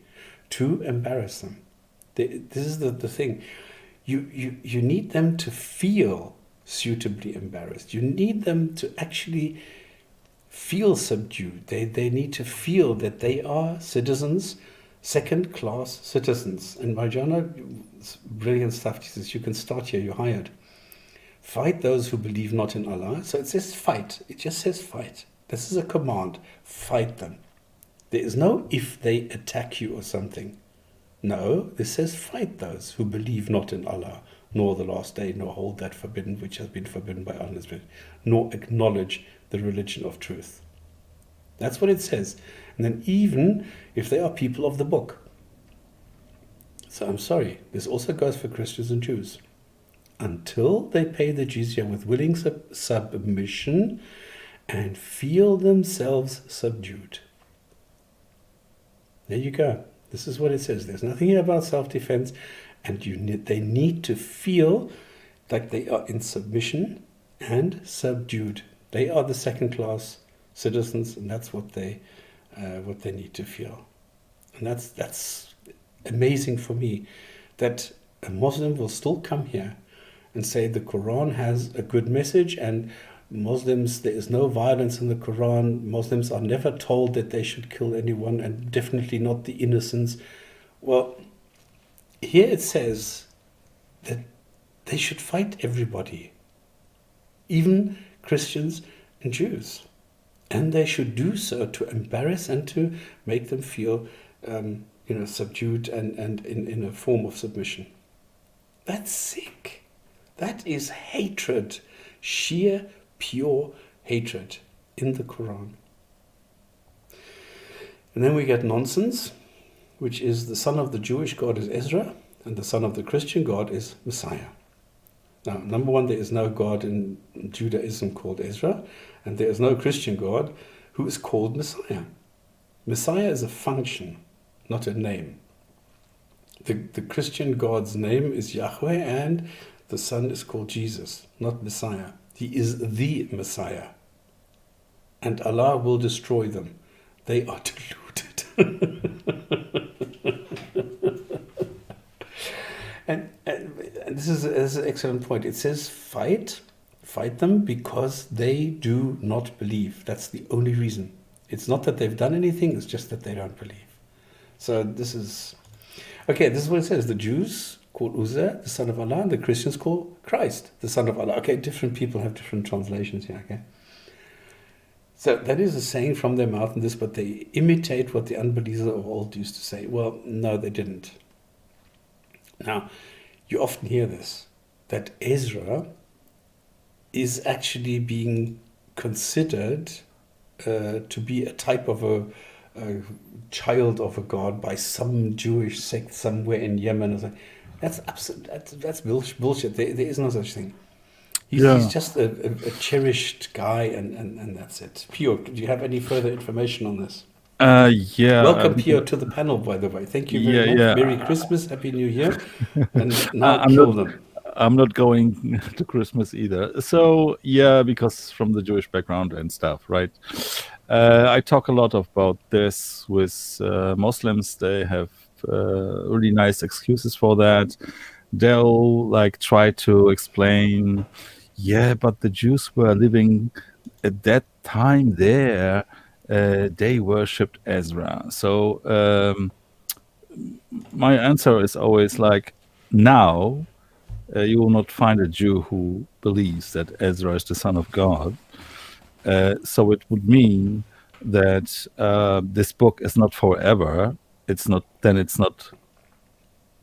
to embarrass them. This is the thing. You need them to feel suitably embarrassed. You need them to actually feel subdued. They need to feel that they are citizens, second-class citizens. And Marjana, brilliant stuff. She says, you can start here, you're hired. Fight those who believe not in Allah. So it says fight. It just says fight. This is a command. Fight them. There is no if they attack you or something. No, this says fight those who believe not in Allah, nor the last day, nor hold that forbidden which has been forbidden by Allah, nor acknowledge the religion of truth. That's what it says. And then even if they are people of the book. So I'm sorry, this also goes for Christians and Jews. Until they pay the jizya with willing submission and feel themselves subdued. There you go. This is what it says. There's nothing here about self-defense, and they need to feel like they are in submission and subdued. They are the second-class citizens, and that's what they need to feel. And that's amazing for me, that a Muslim will still come here and say the Quran has a good message, and Muslims, there is no violence in the Quran. Muslims are never told that they should kill anyone, and definitely not the innocents. Well, here it says that they should fight everybody, even Christians and Jews. And they should do so to embarrass and to make them feel subdued and in a form of submission. That's sick. That is hatred, sheer, pure hatred in the Quran. And then we get nonsense, which is the son of the Jewish God is Ezra, and the son of the Christian God is Messiah. Now, number one, there is no God in Judaism called Ezra, and there is no Christian God who is called Messiah. Messiah is a function, not a name. The Christian God's name is Yahweh, and the Son is called Jesus, not Messiah. He is the Messiah. And Allah will destroy them. They are deluded. and this is an excellent point. It says fight them because they do not believe. That's the only reason. It's not that they've done anything, it's just that they don't believe. So this is what it says. The Jews call Uzzah the son of Allah, and the Christians call Christ the son of Allah. Okay, different people have different translations here, okay? So that is a saying from their mouth in this, but they imitate what the unbelievers of old used to say. Well, no, they didn't. Now, you often hear this, that Ezra is actually being considered to be a type of a child of a god by some Jewish sect somewhere in Yemen or something. That's absolute. That's bullshit. There is no such thing. He's just a cherished guy, and that's it. Pio, do you have any further information on this? Welcome, Pio, to the panel, by the way. Thank you very much. Merry Christmas, Happy New Year, and now kill them. I'm not going to Christmas either. So, because from the Jewish background and stuff, right? I talk a lot about this with Muslims. They have really nice excuses for that. They'll try to explain, but the Jews were living at that time there. They worshipped Ezra. So my answer is always now you will not find a Jew who believes that Ezra is the son of God. So it would mean that this book is not forever. It's not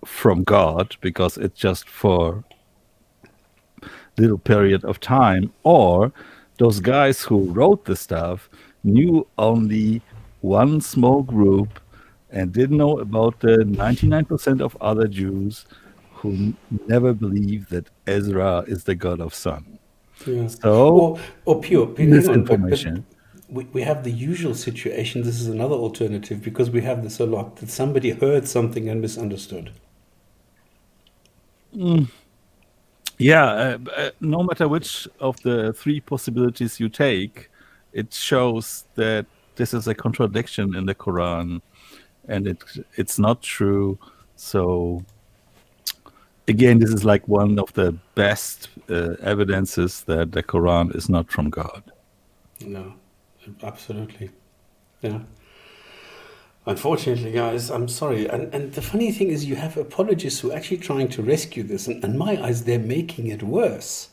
from God, because it's just for a little period of time. Or those guys who wrote the stuff knew only one small group and didn't know about the 99% of other Jews who never believed that Ezra is the God of Sun. Yeah. So, or pure misinformation. We have the usual situation. This is another alternative, because we have this a lot, that somebody heard something and misunderstood. No matter which of the three possibilities you take, it shows that this is a contradiction in the Quran, and it's not true. So again, this is one of the best evidences that the Quran is not from God. No, absolutely. Yeah. Unfortunately, guys, I'm sorry. And the funny thing is, you have apologists who are actually trying to rescue this. And in my eyes, they're making it worse.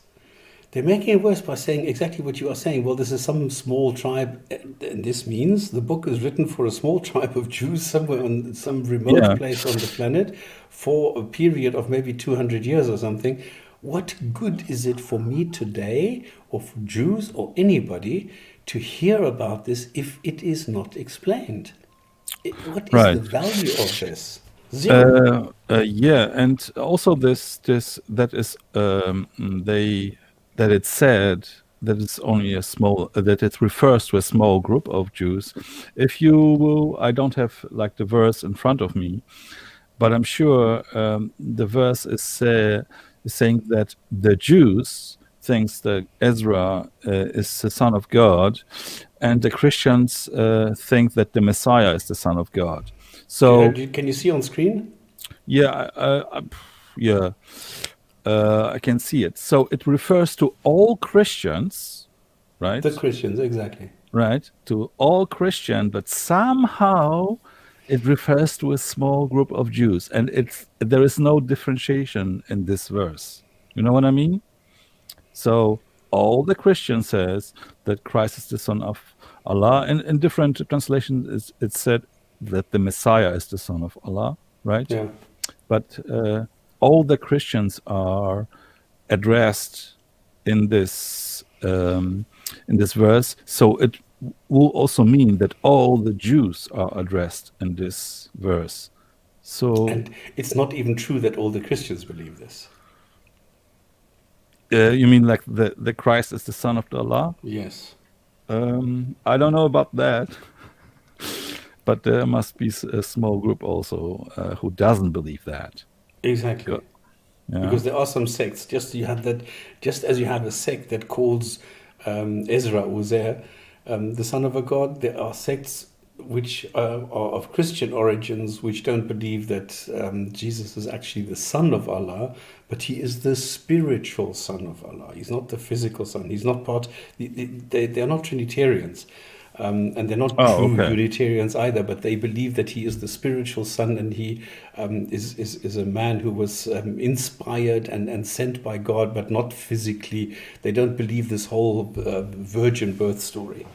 They're making it worse by saying exactly what you are saying. Well, this is some small tribe, and this means the book is written for a small tribe of Jews somewhere on some remote Yeah, place on the planet for a period of maybe 200 years or something. What good is it for me today, or for Jews or anybody, to hear about this if it is not explained? What is the right. value of this? Zero. Yeah, and also this that is they that it said that it's only a small that it refers to a small group of Jews. If you will, I don't have like the verse in front of me, but I'm sure the verse is saying that the Jews thinks that Ezra is the son of God, and the Christians think that the Messiah is the son of God. So Can you see on screen? yeah, yeah, I can see it. So it refers to all Christians, right? The Christians, exactly. Right, to all Christian, but somehow it refers to a small group of Jews, and there is no differentiation in this verse. You know what I mean? So all the Christian says that Christ is the Son of Allah, and in different translations it said that the Messiah is the Son of Allah, right? Yeah. But all the Christians are addressed in this verse, so it will also mean that all the Jews are addressed in this verse. So And it's not even true that all the Christians believe this. you mean like the Christ is the Son of Allah? Yes. I don't know about that, but there must be a small group also who doesn't believe that. Exactly. Yeah. Because there are some sects, just as you have a sect that calls Ezra Uzair the son of a god, there are sects which are of Christian origins which don't believe that Jesus is actually the son of Allah, but he is the spiritual son of Allah. He's not the physical son. He's not part. They're not Trinitarians. And they're not true Unitarians either, but they believe that he is the spiritual son, and he is a man who was inspired and sent by God, but not physically. They don't believe this whole virgin birth story.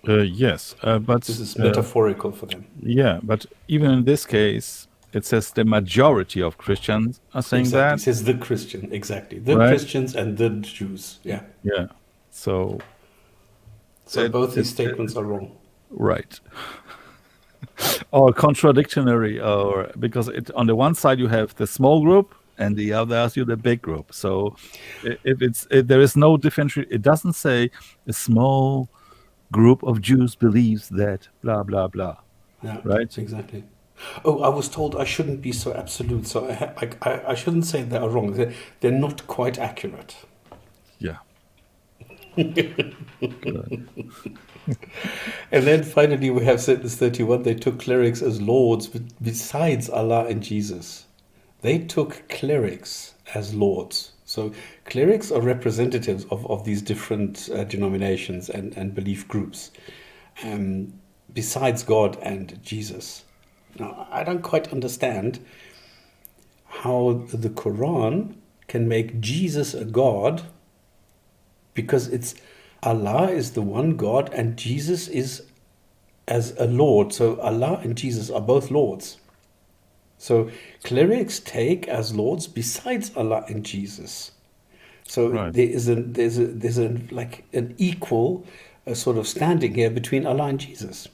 Yes, but this is metaphorical for them. Yeah, but even in this case, it says the majority of Christians are saying that. It says the Christian, exactly. The Christians and the Jews, yeah. Yeah, so both these statements are wrong. Right. Or contradictory, or because on the one side you have the small group and the other has you the big group. So if there is no differentiation, it doesn't say a small group of Jews believes that blah blah blah. Yeah, right? Exactly. Oh, I was told I shouldn't be so absolute, so I shouldn't say they are wrong. They're not quite accurate. Yeah. And then finally we have sentence 31. They took clerics as lords besides Allah and Jesus. They took clerics as lords. So clerics are representatives of these different denominations and belief groups, besides God and Jesus. Now, I don't quite understand how the Quran can make Jesus a god, because it's Allah is the one God and Jesus is as a Lord. So Allah and Jesus are both lords. So clerics take as lords besides Allah and Jesus. So there's like an equal sort of standing here between Allah and Jesus.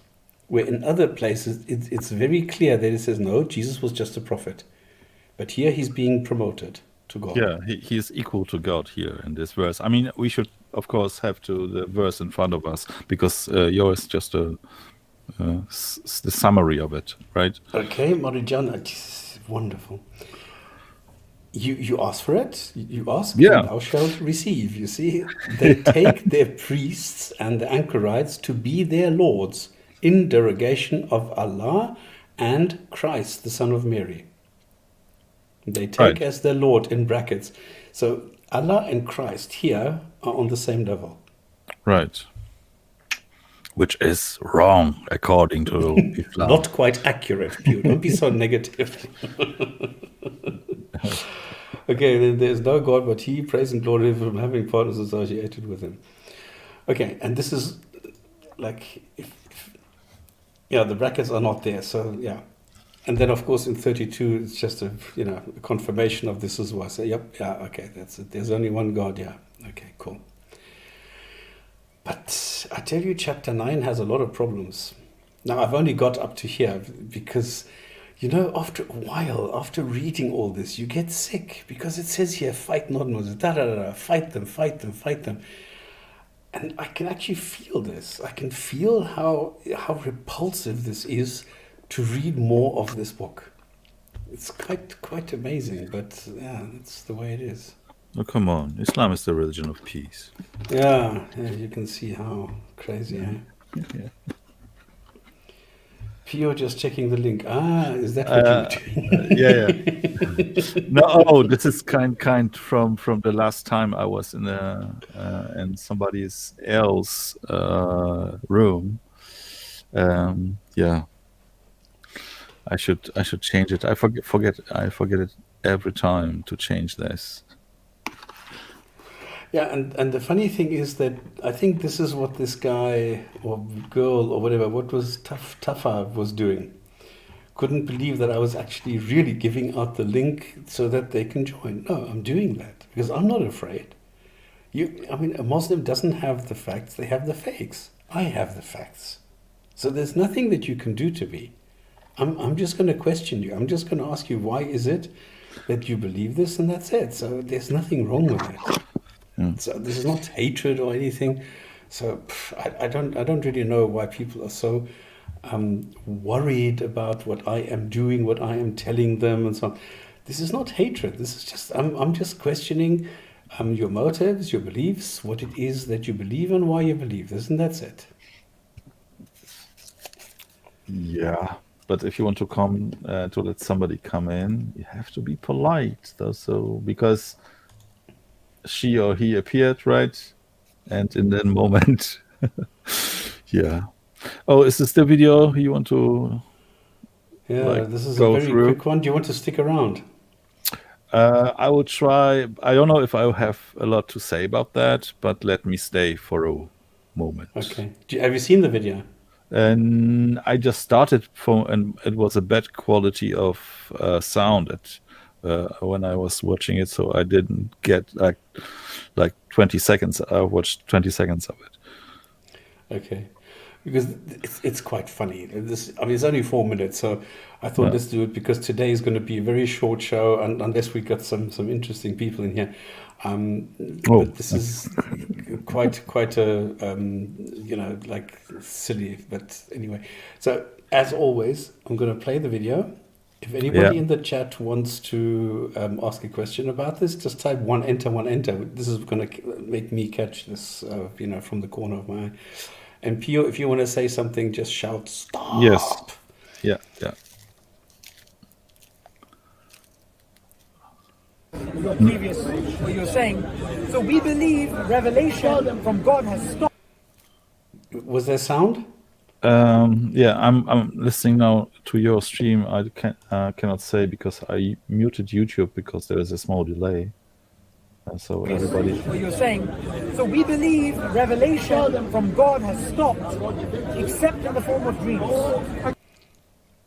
Where in other places it's very clear that it says no, Jesus was just a prophet. But here he's being promoted to God. Yeah, he is equal to God here in this verse. I mean, we should of course have the verse in front of us, because yours is just the summary of it, right? Okay, Marijana, wonderful. You ask for it. You ask, yeah, and thou shalt receive. You see, they take their priests and the anchorites to be their lords in derogation of Allah and Christ, the son of Mary. They take as their Lord in brackets. So Allah and Christ here are on the same level. Right. Which is wrong according to Islam. Not quite accurate, Pew. Don't be so negative. Okay, then there's no God but He, praise and glory from having partners associated with Him. Okay, and this is like, yeah, the brackets are not there, so yeah. And then, of course, in 32, it's just a confirmation of this as well. So, yep, yeah, okay, that's it. There's only one God, yeah. Okay, cool. But I tell you, chapter 9 has a lot of problems. Now, I've only got up to here because, after a while, after reading all this, you get sick because it says here, fight non-Muslims, fight them, fight them, fight them. And I can actually feel this. I can feel how repulsive this is to read more of this book. It's quite amazing, but yeah, that's the way it is. Oh, come on. Islam is the religion of peace. Yeah, you can see how crazy, Yeah. Pio just checking the link. Is that what you're doing? Yeah. No, this is kind from the last time I was in somebody else room. Yeah. I should change it. I forget it every time to change this. Yeah, and the funny thing is that I think this is what this guy or girl or whatever, what was Tafa was doing. Couldn't believe that I was actually really giving out the link so that they can join. No, I'm doing that because I'm not afraid. A Muslim doesn't have the facts, they have the fakes. I have the facts. So there's nothing that you can do to me. I'm just going to question you. I'm just going to ask you, why is it that you believe this, and that's it. So there's nothing wrong with it. So this is not hatred or anything. So I don't really know why people are so worried about what I am doing, what I am telling them, and so on. This is not hatred. This is just I'm just questioning your motives, your beliefs, what it is that you believe, and why you believe this, and that's it. Yeah. But if you want to come to let somebody come in, you have to be polite, though. So because she or he appeared, right? And in that moment, yeah. Oh, is this the video you want to? Yeah, this is a very quick one. Do you want to stick around? I will try. I don't know if I have a lot to say about that, but let me stay for a moment. Okay. Have you seen the video? And I just started and it was a bad quality of sound when I was watching it, so I didn't get like 20 seconds. I watched 20 seconds of it. Okay, because it's quite funny. It's only 4 minutes, so I thought let's do it because today is going to be a very short show, and unless we got some interesting people in here. But this is quite a like silly, but anyway. So as always, I'm going to play the video. If anybody in the chat wants to ask a question about this, just type one enter. This is going to make me catch this, from the corner of my eye. And Pio, if you want to say something, just shout stop. Yes. Yeah. Previous, what you were saying. So we believe revelation from God has stopped. Was there sound? Yeah, I'm listening now to your stream. I cannot say because I muted YouTube because there is a small delay. So everybody. What you were saying. So we believe revelation from God has stopped, except in the form of dreams.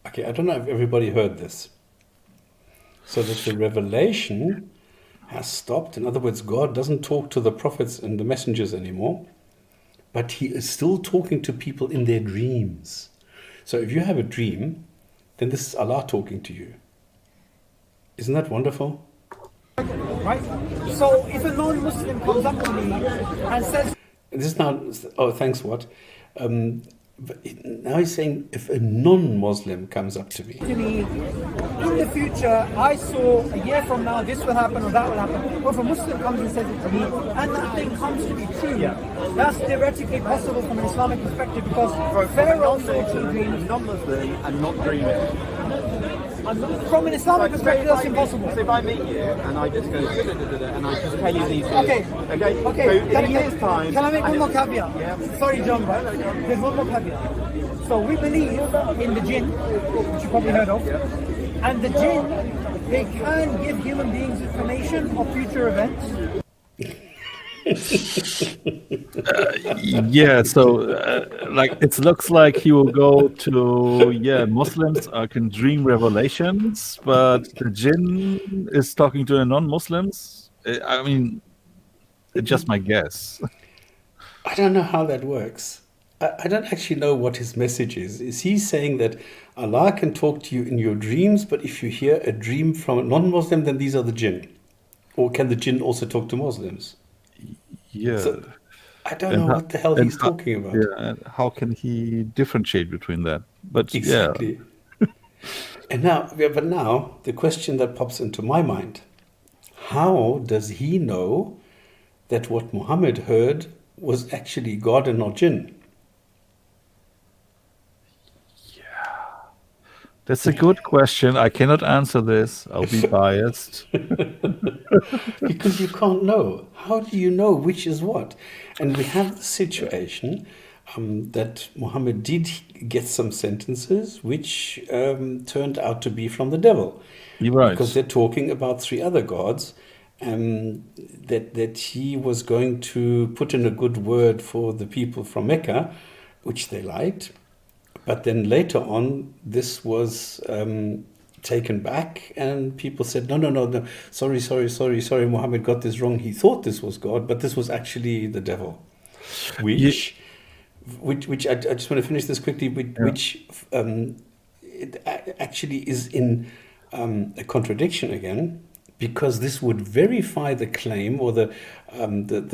Okay, I don't know if everybody heard this. So that the revelation has stopped. In other words, God doesn't talk to the prophets and the messengers anymore, but He is still talking to people in their dreams. So if you have a dream, then this is Allah talking to you. Isn't that wonderful? Right? So if a non-Muslim comes up to me and says... This is now... Oh, thanks, what? Now he's saying, if a non-Muslim comes up to me... In the future, I saw a year from now, this will happen or that will happen. Or if a Muslim comes and says it to me, and that thing comes to be true, that's theoretically possible from an Islamic perspective because Pharaoh saw two dreams. Non-Muslim and not dreaming. From an Islamic perspective, that's impossible. So if I meet you and I just go and I just tell you these things. Okay. So in a year's time. Can I make one more caveat? Yeah. Sorry, John, but there's one more caveat. So we believe in the Jinn, which you probably heard of, and the Jinn they can give human beings information of future events? Yeah, so like it looks like he will go to Muslims can dream revelations, but the jinn is talking to the non-Muslims. I mean, it's just my guess. I don't know how that works. I don't actually know what his message is. Is he saying that Allah can talk to you in your dreams, but if you hear a dream from a non-Muslim, then these are the jinn? Or can the jinn also talk to Muslims? Yeah, So I don't and know what the hell he's talking about. yeah, and how can he differentiate between that? But Exactly. And now the question that pops into my mind: how does he know that what Muhammad heard was actually God and not jinn? that's a good question. I cannot answer this. I'll be biased. Because you can't know. How do you know which is what? And we have the situation that Muhammad did get some sentences which turned out to be from the devil. You're right. Because they're talking about 3 other gods that he was going to put in a good word for the people from Mecca, which they liked. But then later on, this was taken back, and people said, no, sorry, Muhammad got this wrong. He thought this was God, but this was actually the devil. Which I just want to finish this quickly, which it actually is in a contradiction again, because this would verify the claim or the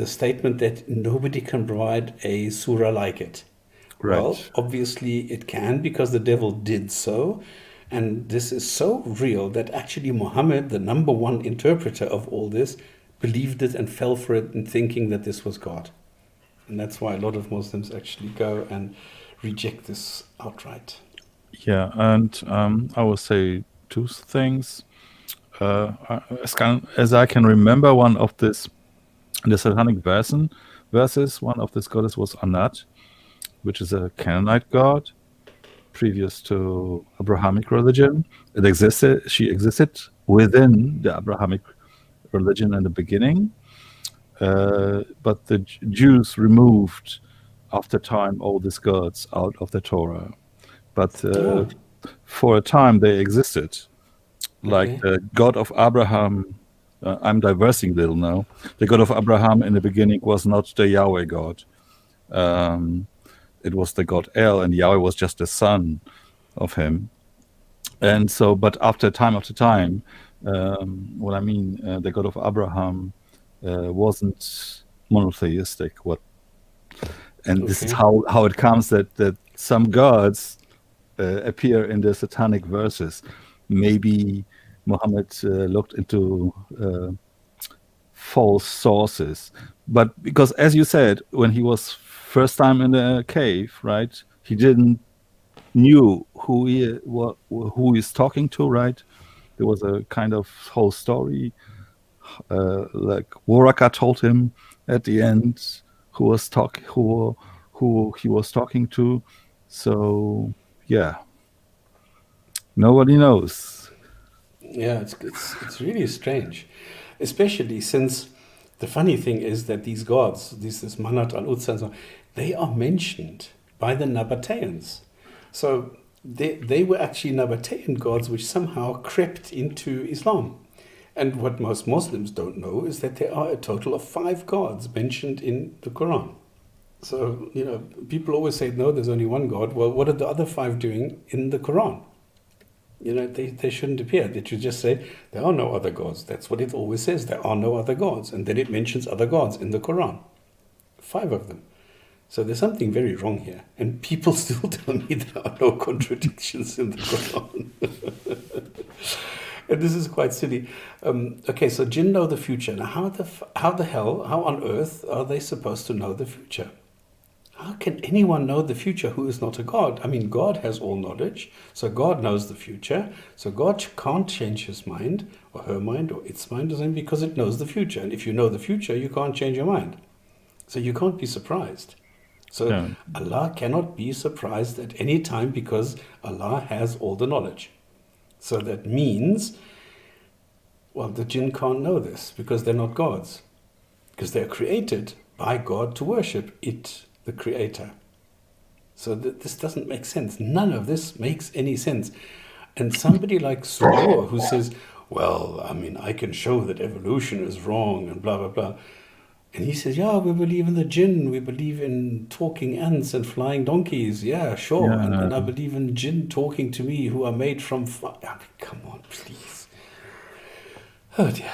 statement that nobody can provide a surah like it. Right. Well, obviously it can, because the devil did so. And this is so real that actually Muhammad, the number one interpreter of all this, believed it and fell for it in thinking that this was God. And that's why a lot of Muslims actually go and reject this outright. Yeah, and I will say 2 things. As I can remember, one of the Satanic verses, one of this goddess was Anat, which is a Canaanite god, previous to Abrahamic religion. She existed within the Abrahamic religion in the beginning, but the Jews removed after time all these gods out of the Torah. But for a time they existed, like the God of Abraham. I'm diversing a little now. The God of Abraham in the beginning was not the Yahweh God. It was the god El, and Yahweh was just a son of him. And so, but after time, the God of Abraham wasn't monotheistic. This is how it comes that some gods appear in the Satanic verses. Maybe Muhammad looked into false sources, but because, as you said, when he was first time in the cave, right, he didn't knew who he's talking to, right? There was a kind of whole story, like Waraka told him at the end who he was talking to. So yeah, nobody knows. Yeah, it's really strange, especially since the funny thing is that these gods, this Manat al-Uzza and so on, they are mentioned by the Nabateans. So they were actually Nabatean gods which somehow crept into Islam. And what most Muslims don't know is that there are a total of 5 gods mentioned in the Quran. So, people always say, no, there's only one God. Well, what are the other 5 doing in the Quran? They shouldn't appear. They should just say, there are no other gods. That's what it always says. There are no other gods. And then it mentions other gods in the Quran. 5 of them. So there's something very wrong here. And people still tell me there are no contradictions in the Quran. And this is quite silly. Okay, so jinn know the future. Now, how on earth are they supposed to know the future? How can anyone know the future who is not a god? I mean, God has all knowledge, so God knows the future. So God can't change his mind, or her mind, or its mind, or something, because it knows the future. And if you know the future, you can't change your mind. So you can't be surprised. So Yeah. Allah cannot be surprised at any time because Allah has all the knowledge. So that means Well, the jinn can't know this because they're not gods. Because they're created by God to worship it, the creator. So this doesn't make sense. None of this makes any sense. And somebody like Subboor who says, well, I mean, I can show that evolution is wrong and blah, blah, blah. And he says, yeah, we believe in the jinn. We believe in talking ants and flying donkeys. Yeah, sure. Yeah. And I believe in jinn talking to me who are made from fire. I mean, come on, please. Oh, dear.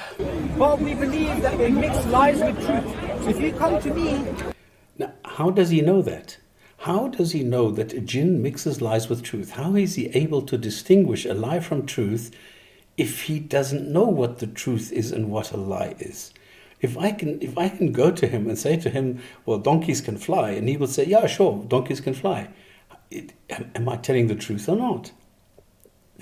But we believe that they mix lies with truth. So if you come to me... Now, how does he know that? How does he know that a jinn mixes lies with truth? How is he able to distinguish a lie from truth if he doesn't know what the truth is and what a lie is? If I can go to him and say to him, well, donkeys can fly, and he will say, yeah, sure, donkeys can fly. Am I telling the truth or not?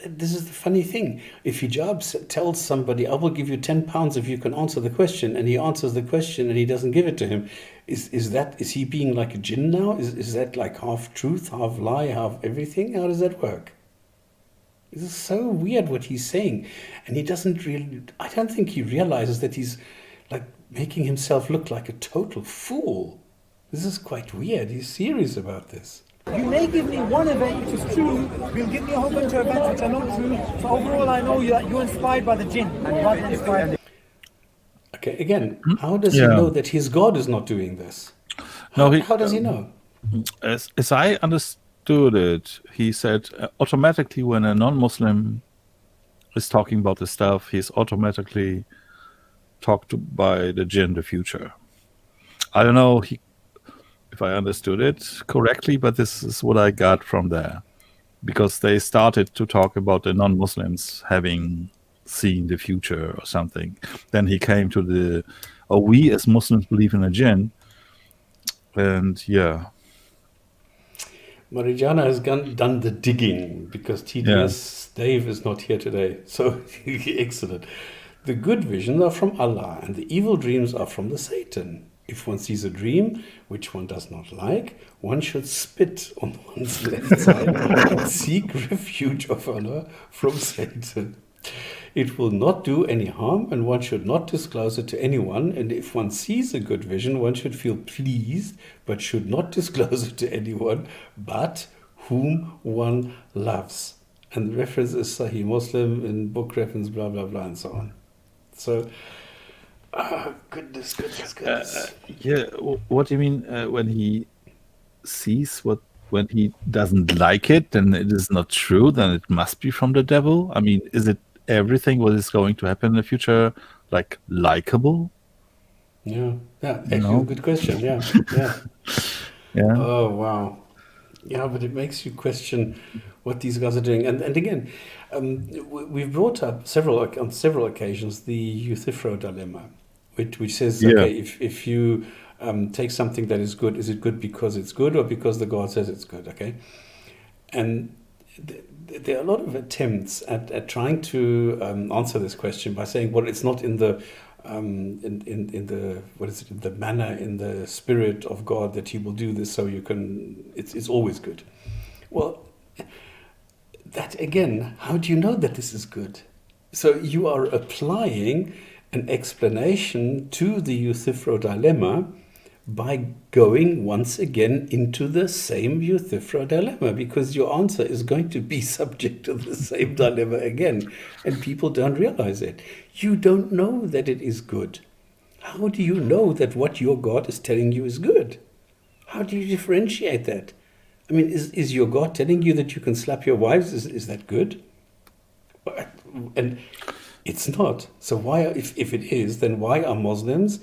This is the funny thing. If hijab tells somebody, I will give you £10 if you can answer the question, and he answers the question and he doesn't give it to him, is he being like a jinn now? Is that like half truth, half lie, half everything? How does that work? This is so weird what he's saying. And he doesn't really, I don't think he realizes that he's like making himself look like a total fool. This is quite weird. He's serious about this. You may give me one event which is true, you'll give me a whole bunch of events which are not true, so overall I know that you're inspired by the jinn and rather than inspired. Okay, again, how does he know that his God is not doing this? How does he know? As I understood it, he said automatically when a non-Muslim is talking about this stuff, he's automatically talked to by the jinn, the future. I don't know if I understood it correctly, but this is what I got from there. Because they started to talk about the non-Muslims having seen the future or something. Then he came to we as Muslims believe in a jinn. And yeah. Marijana has done the digging because TDS Dave is not here today. So excellent. The good visions are from Allah and the evil dreams are from the Satan. If one sees a dream which one does not like, one should spit on one's left side and seek refuge of Allah from Satan. It will not do any harm and one should not disclose it to anyone. And if one sees a good vision, one should feel pleased but should not disclose it to anyone but whom one loves. And the reference is Sahih Muslim in book reference, blah, blah, blah, and so on. So... goodness. What do you mean when he sees when he doesn't like it, then it is not true, then it must be from the devil? I mean, is it everything what is going to happen in the future like likable? Yeah, actually a good question. Yeah. Oh, wow. Yeah, but it makes you question what these guys are doing. And again, we've brought up on several occasions the Euthyphro dilemma, which says, okay, if you take something that is it good because it's good or because the God says it's good? Okay, and there are a lot of attempts at trying to answer this question by saying, well, it's not in the in the manner, in the spirit of God that He will do this, so you can. It's always good. Well, that again, how do you know that this is good? So you are applying an explanation to the Euthyphro dilemma by going once again into the same Euthyphro dilemma, because your answer is going to be subject to the same dilemma again, and people don't realize it. You don't know that it is good. How do you know that what your God is telling you is good? How do you differentiate that? I mean, is your God telling you that you can slap your wives? Is that good? And it's not. So why, if it is, then why are Muslims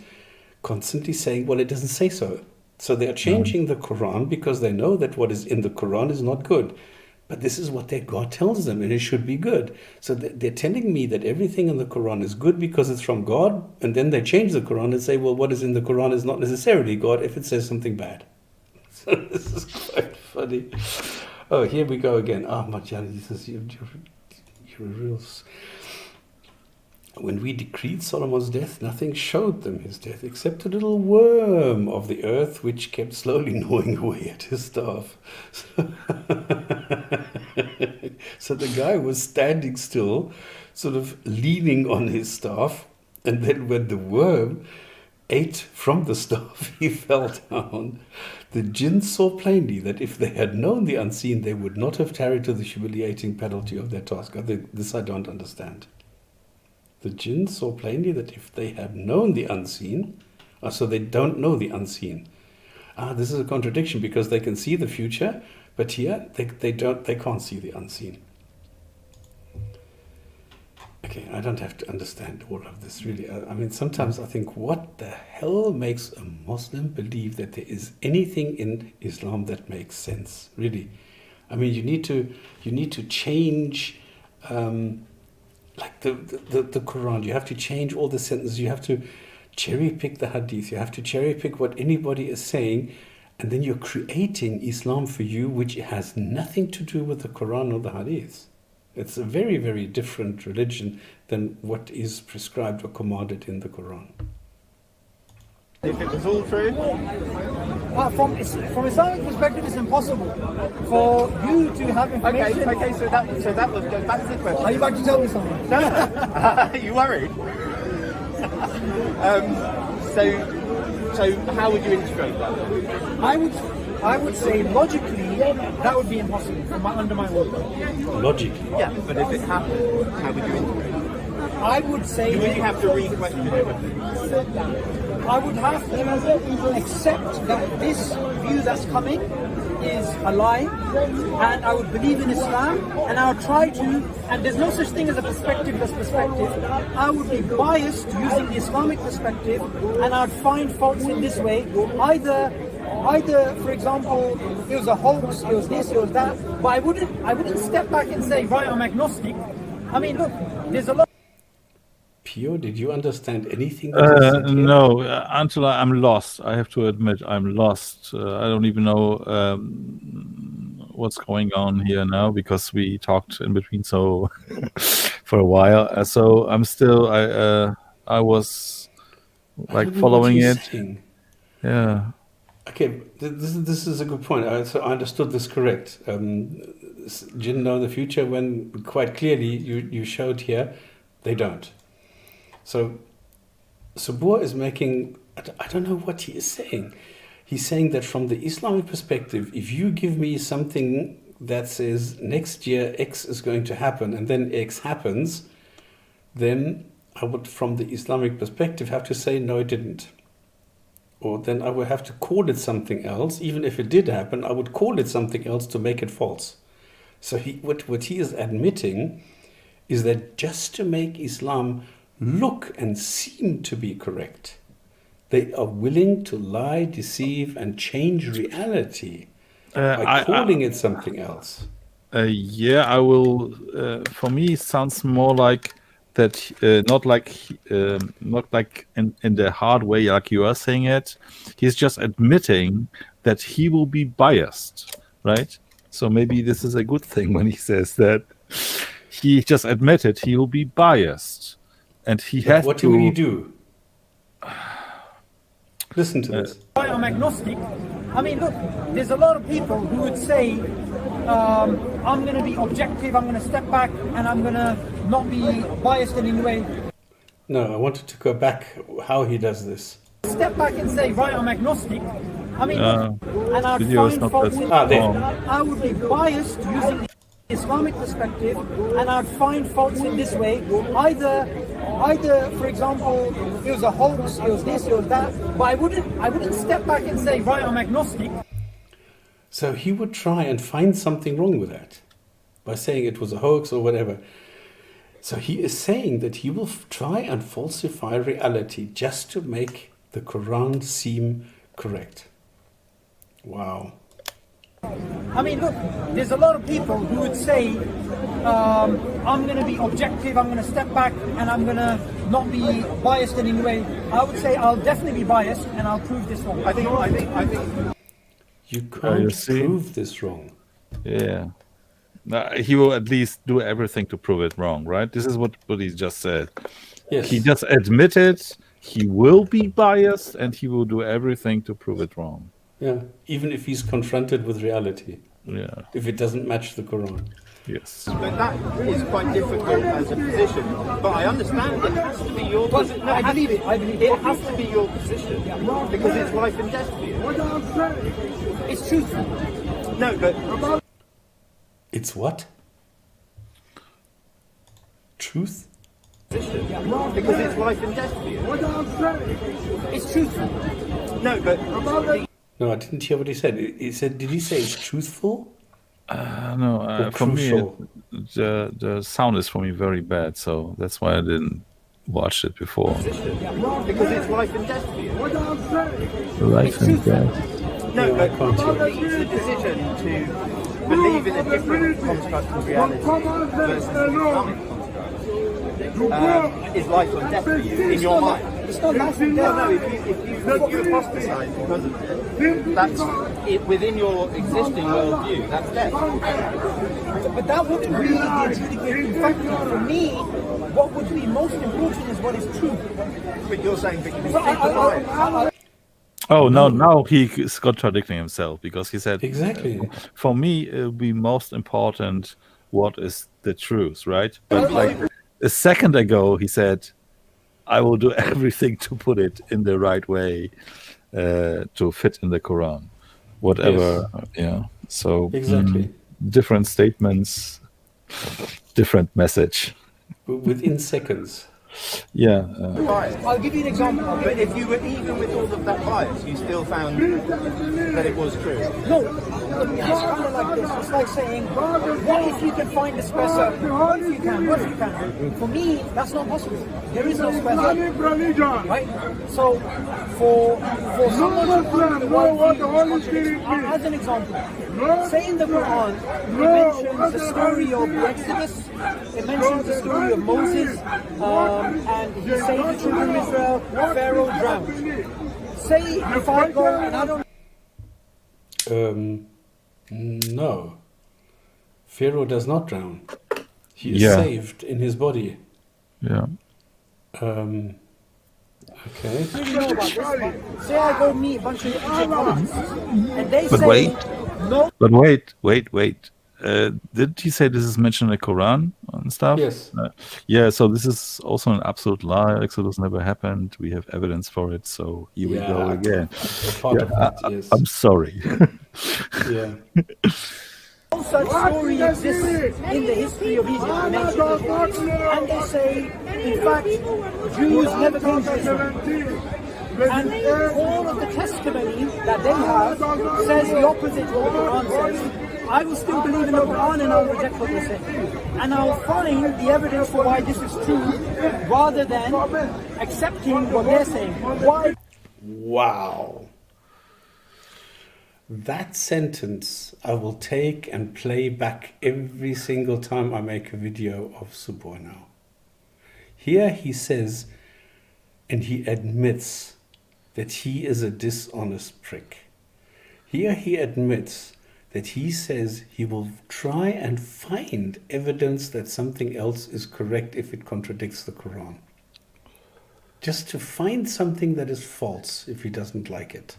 constantly saying, well, it doesn't say so? So they are changing the Quran because they know that what is in the Quran is not good. But this is what their God tells them, and it should be good. So they're telling me that everything in the Quran is good because it's from God, and then they change the Quran and say, well, what is in the Quran is not necessarily God if it says something bad. So this is quite funny. Oh, here we go again. Marjani, this is you're a real... When we decreed Solomon's death, nothing showed them his death except a little worm of the earth which kept slowly gnawing away at his staff. So the guy was standing still, sort of leaning on his staff, and then when the worm ate from the staff, he fell down. The jinn saw plainly that if they had known the unseen, they would not have tarried to the humiliating penalty of their task. This I don't understand. The jinn saw plainly that if they had known the unseen, so they don't know the unseen. This is a contradiction, because they can see the future, but here they can't see the unseen. Okay, I don't have to understand all of this, really. I mean, sometimes I think, what the hell makes a Muslim believe that there is anything in Islam that makes sense? Really, I mean, you need to change, like the Quran. You have to change all the sentences. You have to cherry pick the Hadith. You have to cherry pick what anybody is saying, and then you're creating Islam for you, which has nothing to do with the Quran or the Hadith. It's a very, very different religion than what is prescribed or commanded in the Quran. If it was all true? From Islamic perspective, it's impossible for you to have information. Okay, so that was back to the question. Are you about to tell me something? No. You worried? So how would you integrate that? I would say logically that would be impossible under my word. Logically? Yeah, but if it happened, how would you integrate it? I would say... Would you have to re-question everything? I would have to accept that this view that's coming is a lie, and I would believe in Islam, and I would try to, and there's no such thing as a perspective that's perspective. I would be biased using the Islamic perspective, and I would find faults in this way. Either, for example, it was a hoax, it was this, it was that, but I wouldn't step back and say, right, I'm agnostic. I mean, look, there's a lot. Pio, did you understand anything? No, Angela, I'm lost. I have to admit, I'm lost. I don't even know what's going on here now, because we talked in between so for a while. So I'm still, I was like following it. Saying. Yeah. Okay, this is a good point. So I understood this correct. Jinn know the future when quite clearly you showed here they don't. So Subboor is making, I don't know what he is saying. He's saying that from the Islamic perspective, if you give me something that says next year X is going to happen and then X happens, then I would, from the Islamic perspective, have to say, no, it didn't. Or then I would have to call it something else. Even if it did happen, I would call it something else to make it false. So what he is admitting is that just to make Islam look and seem to be correct, they are willing to lie, deceive, and change reality by calling it something else. Yeah, I will. For me, it sounds more like that. Not like in the hard way, like you are saying it. He's just admitting that he will be biased, right? So maybe this is a good thing when he says that. He just admitted he will be biased. And he has what to... will he do? Listen to this. I'm agnostic. I mean, look, there's a lot of people who would say, I'm going to be objective, I'm going to step back, and I'm going to not be biased in any way. No, I wanted to go back how he does this. Step back and say, right, I'm agnostic. I mean, and I'd find faults in I would be biased using the Islamic perspective, and I'd find faults in this way. Either, for example, it was a hoax, it was this, it was that, but I wouldn't step back and say, right, I'm agnostic. So he would try and find something wrong with that by saying it was a hoax or whatever. So he is saying that he will try and falsify reality just to make the Quran seem correct. Wow. I mean, look, there's a lot of people who would say, I'm going to be objective, I'm going to step back, and I'm going to not be biased in any way. I would say I'll definitely be biased, and I'll prove this wrong. I think. You can't prove this wrong. Yeah. He will at least do everything to prove it wrong, right? This is what he just said. Yes. He just admitted he will be biased, and he will do everything to prove it wrong. Yeah, even if he's confronted with reality. Yeah. If it doesn't match the Quran. Yes. But that is quite difficult as a position. But I understand it has to be your position. I believe it. I believe It has to be your position because it's life and death for you. it's truthful. No, but It's what? Truth? position because it's life and death for you. It's truthful. No, but No, I didn't hear what he said. He said, did he say it's truthful? No, Or for me, crucial? the sound is for me very bad, so that's why I didn't watch it before. because it's life and death for you. Life and death. No, Yeah, I but can't hear. it's a decision to believe in a different construct of reality versus the Islamic construct. Is life or death for you in your mind? It's not life and No, death. no. If you apostatize because of it, that's it within your existing worldview. That's death. But that wouldn't be the adjudicating factor. For me, what would be most important is what is true. But you're saying that you So think about it. Oh, no, now he is contradicting himself because he said, Exactly. for me, it will be most important what is the truth, right? But like a second ago, he said, I will do everything to put it in the right way to fit in the Quran. Whatever, yeah. So, Exactly. different statements, different message. Within seconds. Yeah. Bias. I'll give you an example. But if you were even with all of that bias, you still found that it was true. No, it's kind of like this. It's like saying, what if you can find a square circle? What if you can? What if you can? For me, that's not possible. There is no square circle. Right? So, for someone to prove the worldview, as an example, say in the Quran, it mentions the story of the Exodus, it mentions the story of Moses, and he saved the children of Israel, Pharaoh drowned. Say if I go and I don't... No. Pharaoh does not drown. He is Yeah. saved in his body. Yeah. Okay. really know about this, but say I go meet a bunch of Egyptians and they But say wait. no. But wait. Did he say this is mentioned in the Quran and stuff? Yes. Yeah, so this is also an absolute lie. Exodus never happened. We have evidence for it. So here we go again. A part of that, yes. I'm sorry. Yeah. No such story exists in the history of Egypt in ancient Egypt. And they say, in fact, Jews never came to Israel. And all of the testimony that they have says the opposite to what the Quran says. I will still believe in the Quran and I'll reject what they say. And I'll find the evidence for why this is true rather than accepting what they're saying. Why? Wow. That sentence I will take and play back every single time I make a video of Subboor now. Here he says, and he admits that he is a dishonest prick. Here he admits that he says he will try and find evidence that something else is correct if it contradicts the Quran. Just to find something that is false if he doesn't like it.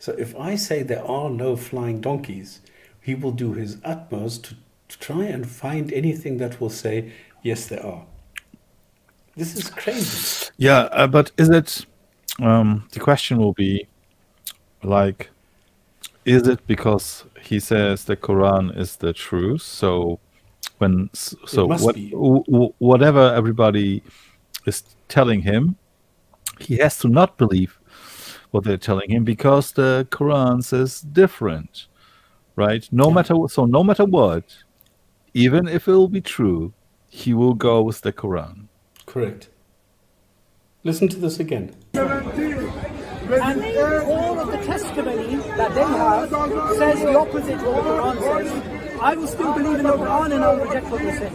So if I say there are no flying donkeys, he will do his utmost to try and find anything that will say, yes, there are. This is crazy. Yeah, but is it, the question will be, like, is it because he says the Quran is the truth? So whatever everybody is telling him, he has to not believe what they're telling him because the Quran says different, right? No matter what, even if it will be true, he will go with the Quran. Correct. Listen to this again. And all of the testimony that they have says the opposite to what the Quran says. I will still believe in the Quran and I'll reject what they say.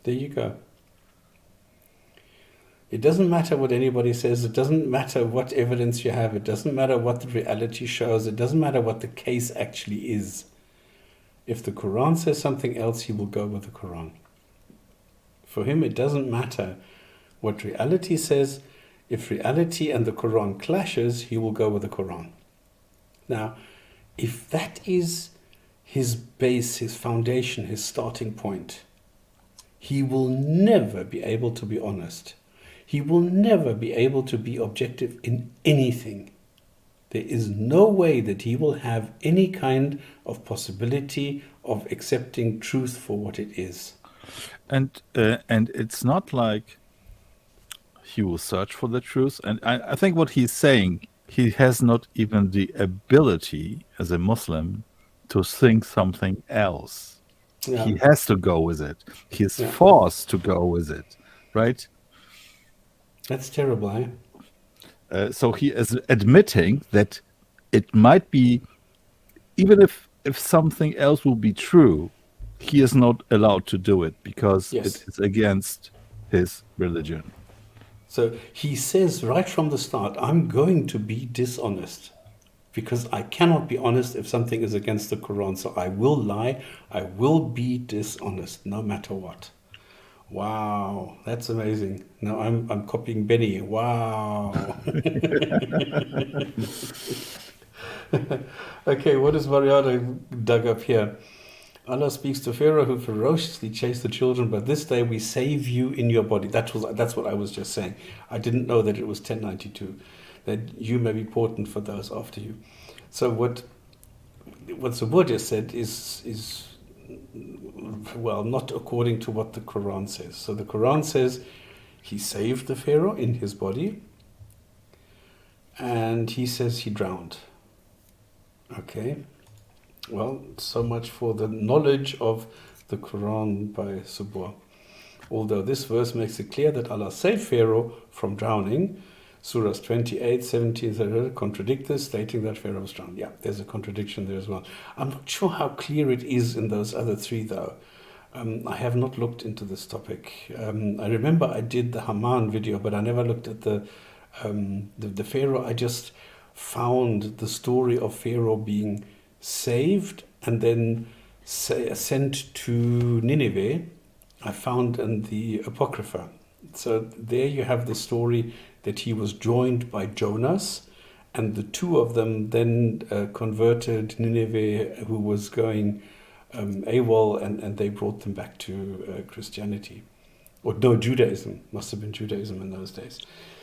There you go. It doesn't matter what anybody says. It doesn't matter what evidence you have. It doesn't matter what the reality shows. It doesn't matter what the case actually is. If the Quran says something else, he will go with the Quran. For him, it doesn't matter what reality says. If reality and the Quran clashes, he will go with the Quran. Now, if that is his base, his foundation, his starting point, he will never be able to be honest. He will never be able to be objective in anything. There is no way that he will have any kind of possibility of accepting truth for what it is. And it's not like he will search for the truth. And I think what he's saying, he has not even the ability as a Muslim to think something else. Yeah. He has to go with it. He's Yeah. forced to go with it, right? That's terrible, eh? So he is admitting that it might be, even if something else will be true, he is not allowed to do it because Yes. it is against his religion. So he says right from the start, I'm going to be dishonest because I cannot be honest if something is against the Quran. So I will lie, I will be dishonest no matter what. Wow, that's amazing. Now I'm copying Benny. Wow. Okay, what is Mariana dug up here? Allah speaks to Pharaoh, who ferociously chased the children, but this day we save you in your body. That's what I was just saying. I didn't know that it was 1092, that you may be potent for those after you. So what Subboor just said is well, not according to what the Quran says. So the Quran says he saved the Pharaoh in his body, and he says he drowned. Okay. Well, so much for the knowledge of the Quran by Subboor. Although this verse makes it clear that Allah saved Pharaoh from drowning, Surahs 28, 17 contradict this, stating that Pharaoh was drowned. Yeah, there's a contradiction there as well. I'm not sure how clear it is in those other three, though. I have not looked into this topic. I remember I did the Haman video, but I never looked at the Pharaoh. I just found the story of Pharaoh being saved and then sent to Nineveh. I found in the Apocrypha. So there you have the story that he was joined by Jonas, and the two of them then converted Nineveh, who was going AWOL, and they brought them back to Christianity. Or no, Judaism. Must have been Judaism in those days.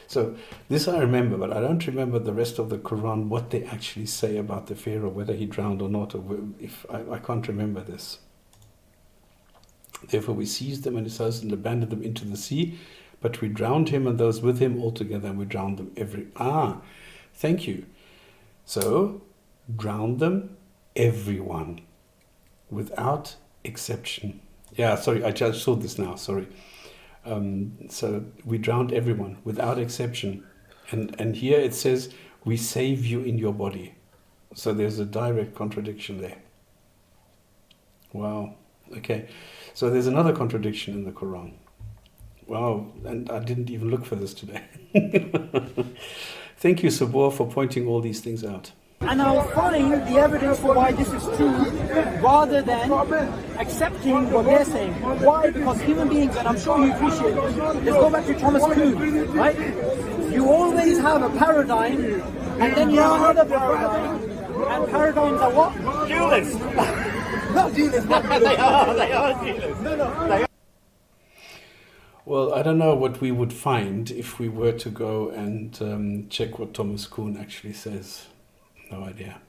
So this I remember, but I don't remember the rest of the Quran, what they actually say about the Pharaoh, whether he drowned or not, or if I can't remember this. Therefore we seized them and his house and abandoned them into the sea, but we drowned him and those with him altogether, and we drowned them thank you. So, drowned them, everyone, without exception. Yeah, sorry, I just saw this now, sorry. So, we drowned everyone, without exception. And here it says, we save you in your body. So there's a direct contradiction there. Wow, okay. So there's another contradiction in the Quran. Wow, and I didn't even look for this today. Thank you, Subboor, for pointing all these things out. And I'll find the evidence for why this is true rather than accepting what they're saying. Why? Because human beings, and I'm sure you appreciate it, let's go back to Thomas Kuhn, right? You always have a paradigm and then you have another paradigm. And paradigms are what? Duelist. Not duelist, not duelist. They are duelist. No. They are. Well, I don't know what we would find if we were to go and check what Thomas Kuhn actually says. No idea.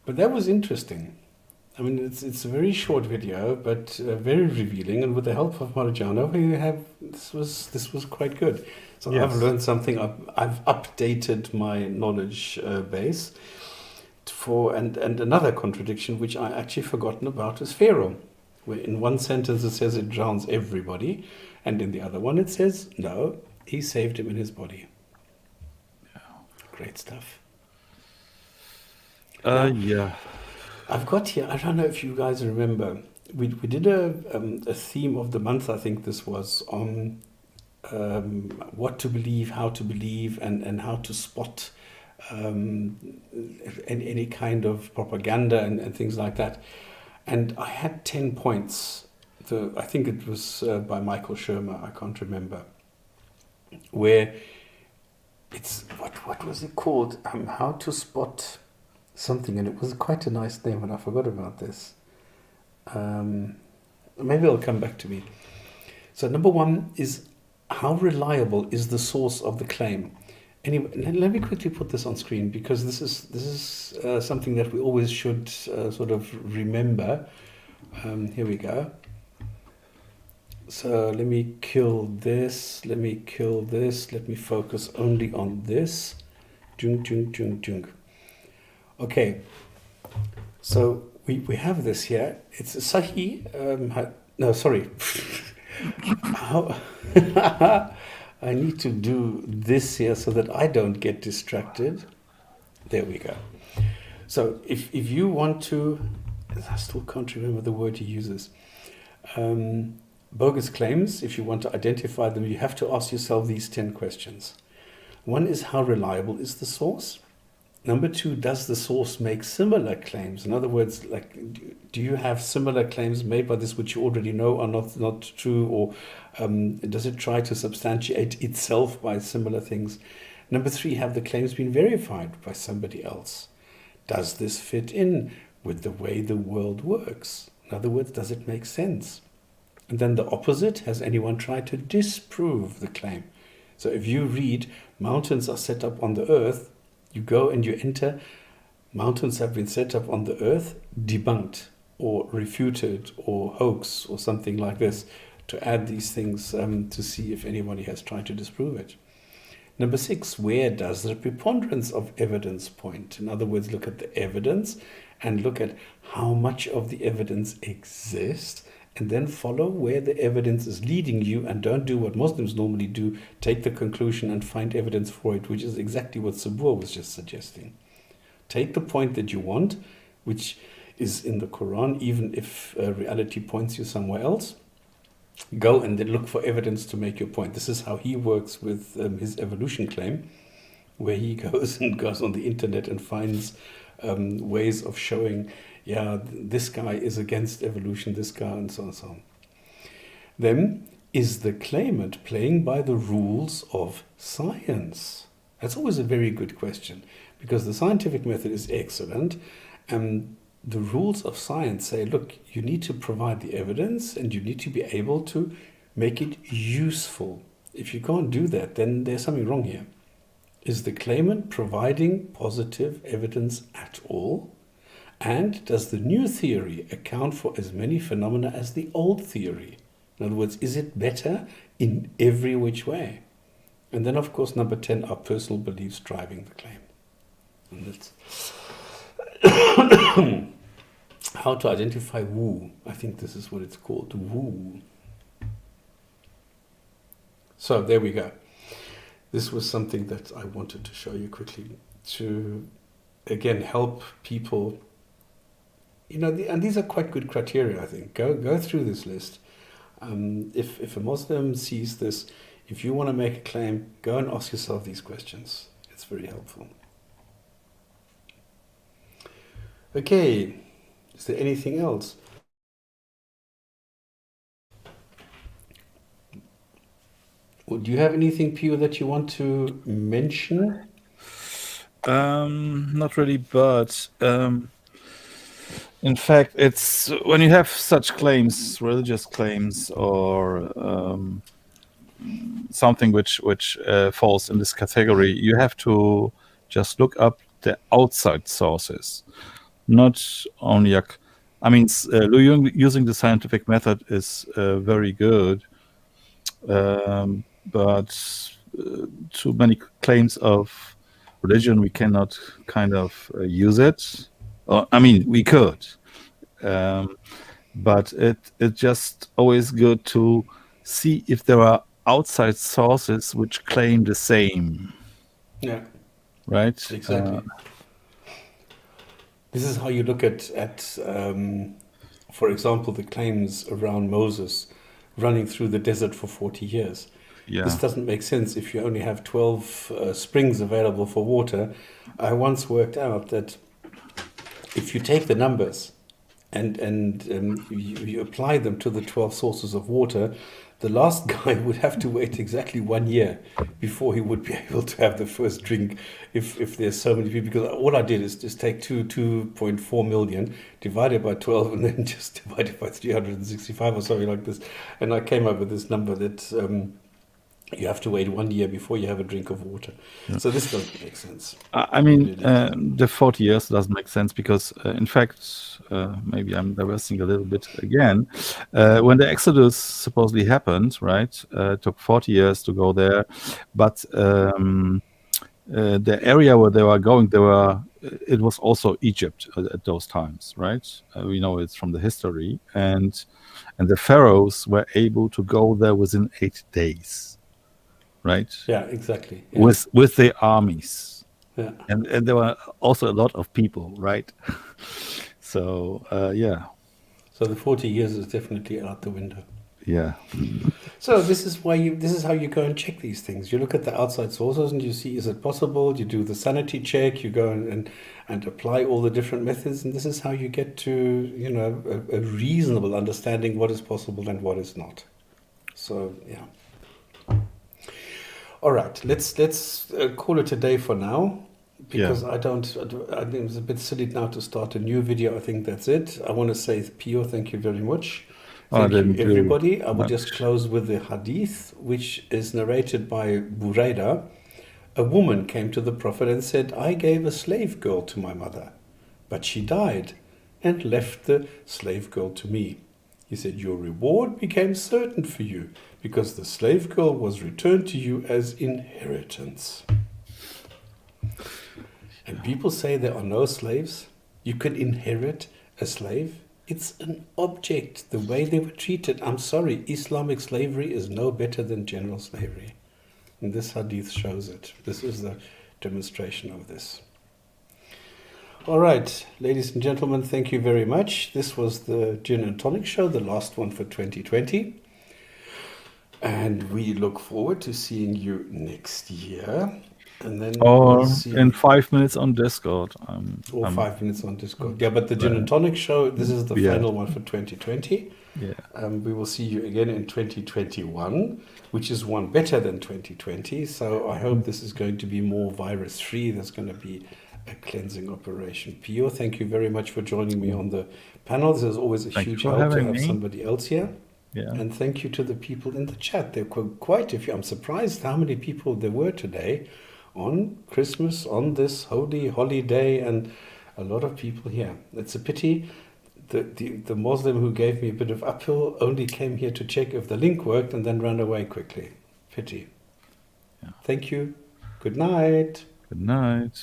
But that was interesting. I mean, it's a very short video, but very revealing. And with the help of Marjana, this was quite good. So Yes. I've learned something. I've updated my knowledge base. And another contradiction, which I actually forgotten about, is Pharaoh. Where in one sentence it says it drowns everybody, and in the other one it says, no, he saved him in his body. Yeah. Great stuff. Yeah. I've got here, I don't know if you guys remember, we did a theme of the month, I think this was, on what to believe, how to believe, and how to spot any kind of propaganda and things like that. And I had 10 points. I think it was by Michael Shermer, I can't remember, where it's, what was it called? How to spot something, and it was quite a nice name, and I forgot about this. Maybe it'll come back to me. So number one is, how reliable is the source of the claim? Anyway, let me quickly put this on screen, because this is something that we always should sort of remember. Here we go. So let me kill this. Let me kill this. Let me focus only on this. Jung, jung, jung, jung. Okay. So we have this here. It's a Sahih. No, sorry. How I need to do this here so that I don't get distracted. There we go. So if you want to, I still can't remember the word he uses. Bogus claims, if you want to identify them, you have to ask yourself these 10 questions. One is, how reliable is the source? Number two, does the source make similar claims? In other words, like, do you have similar claims made by this which you already know are not true, or does it try to substantiate itself by similar things? Number three, have the claims been verified by somebody else? Does this fit in with the way the world works? In other words, does it make sense? And then the opposite, has anyone tried to disprove the claim? So if you read, mountains are set up on the earth, you go and you enter, mountains have been set up on the earth, debunked or refuted or hoax or something like this, to add these things to see if anybody has tried to disprove it. Number six, where does the preponderance of evidence point? In other words, look at the evidence and look at how much of the evidence exists, and then follow where the evidence is leading you, and don't do what Muslims normally do, take the conclusion and find evidence for it, which is exactly what Subboor was just suggesting. Take the point that you want, which is in the Quran, even if reality points you somewhere else. Go and then look for evidence to make your point. This is how he works with his evolution claim, where he goes on the internet and finds ways of showing, yeah, this guy is against evolution, this guy, and so on and so on. Then, is the claimant playing by the rules of science? That's always a very good question, because the scientific method is excellent, and the rules of science say, look, you need to provide the evidence and you need to be able to make it useful. If you can't do that, then there's something wrong here. Is the claimant providing positive evidence at all? And does the new theory account for as many phenomena as the old theory? In other words, is it better in every which way? And then, of course, number 10, are personal beliefs driving the claim? And that's how to identify woo. I think this is what it's called, woo. So there we go. This was something that I wanted to show you quickly to, again, help people. You know, and these are quite good criteria, I think. Go through this list. If a Muslim sees this, if you want to make a claim, go and ask yourself these questions. It's very helpful. Okay, is there anything else? Well, do you have anything, Pio, that you want to mention? Not really, but in fact, it's when you have such claims, religious claims, or something which falls in this category, you have to just look up the outside sources, not only. I mean, using the scientific method is very good, but too many claims of religion, we cannot kind of use it. I mean, we could, but it's just always good to see if there are outside sources which claim the same. Yeah. Right? Exactly. This is how you look at for example, the claims around Moses running through the desert for 40 years. Yeah. This doesn't make sense if you only have 12 springs available for water. I once worked out that if you take the numbers and you apply them to the 12 sources of water, the last guy would have to wait exactly 1 year before he would be able to have the first drink if there's so many people. Because all I did is just take 2.4 million, divide it by 12, and then just divide it by 365 or something like this. And I came up with this number that you have to wait 1 year before you have a drink of water. So this doesn't make sense. I mean, the 40 years doesn't make sense because, in fact, maybe I'm diversing a little bit again. When the Exodus supposedly happened, right, it took 40 years to go there, but the area where they were going, it was also Egypt at those times, right? We know it's from the history, and the pharaohs were able to go there within 8 days. Right? Yeah, exactly. Yeah. With their armies. Yeah. And there were also a lot of people, right? So, yeah. So the 40 years is definitely out the window. Yeah. So this is how you go and check these things. You look at the outside sources and you see, is it possible? You do the sanity check, you go and apply all the different methods, and this is how you get to, you know, a reasonable understanding what is possible and what is not. So, yeah. All right, let's call it a day for now, because I think it's a bit silly now to start a new video. I think that's it. I want to say, Pio, thank you very much. Thank you, everybody. I will just close with the Hadith, which is narrated by Buraida. A woman came to the Prophet and said, I gave a slave girl to my mother, but she died and left the slave girl to me. He said, your reward became certain for you, because the slave girl was returned to you as inheritance. And people say there are no slaves. You can inherit a slave. It's an object, the way they were treated. I'm sorry, Islamic slavery is no better than general slavery. And this hadith shows it. This is the demonstration of this. All right, ladies and gentlemen, thank you very much. This was the Gin and Tonic Show, the last one for 2020. And we look forward to seeing you next year. And then or in 5 minutes on Discord. 5 minutes on Discord. Yeah, but the Gin and Tonic Show, this is the final one for 2020. Yeah. We will see you again in 2021, which is one better than 2020. So I hope this is going to be more virus-free. There's going to be a cleansing operation. Pio, thank you very much for joining me on the panel. This is always a huge help to have somebody else here. Yeah. And thank you to the people in the chat. There were quite a few. I'm surprised how many people there were today on Christmas, on this holy holiday, and a lot of people here. It's a pity. The Muslim who gave me a bit of uphill only came here to check if the link worked and then ran away quickly. Pity. Yeah. Thank you. Good night. Good night.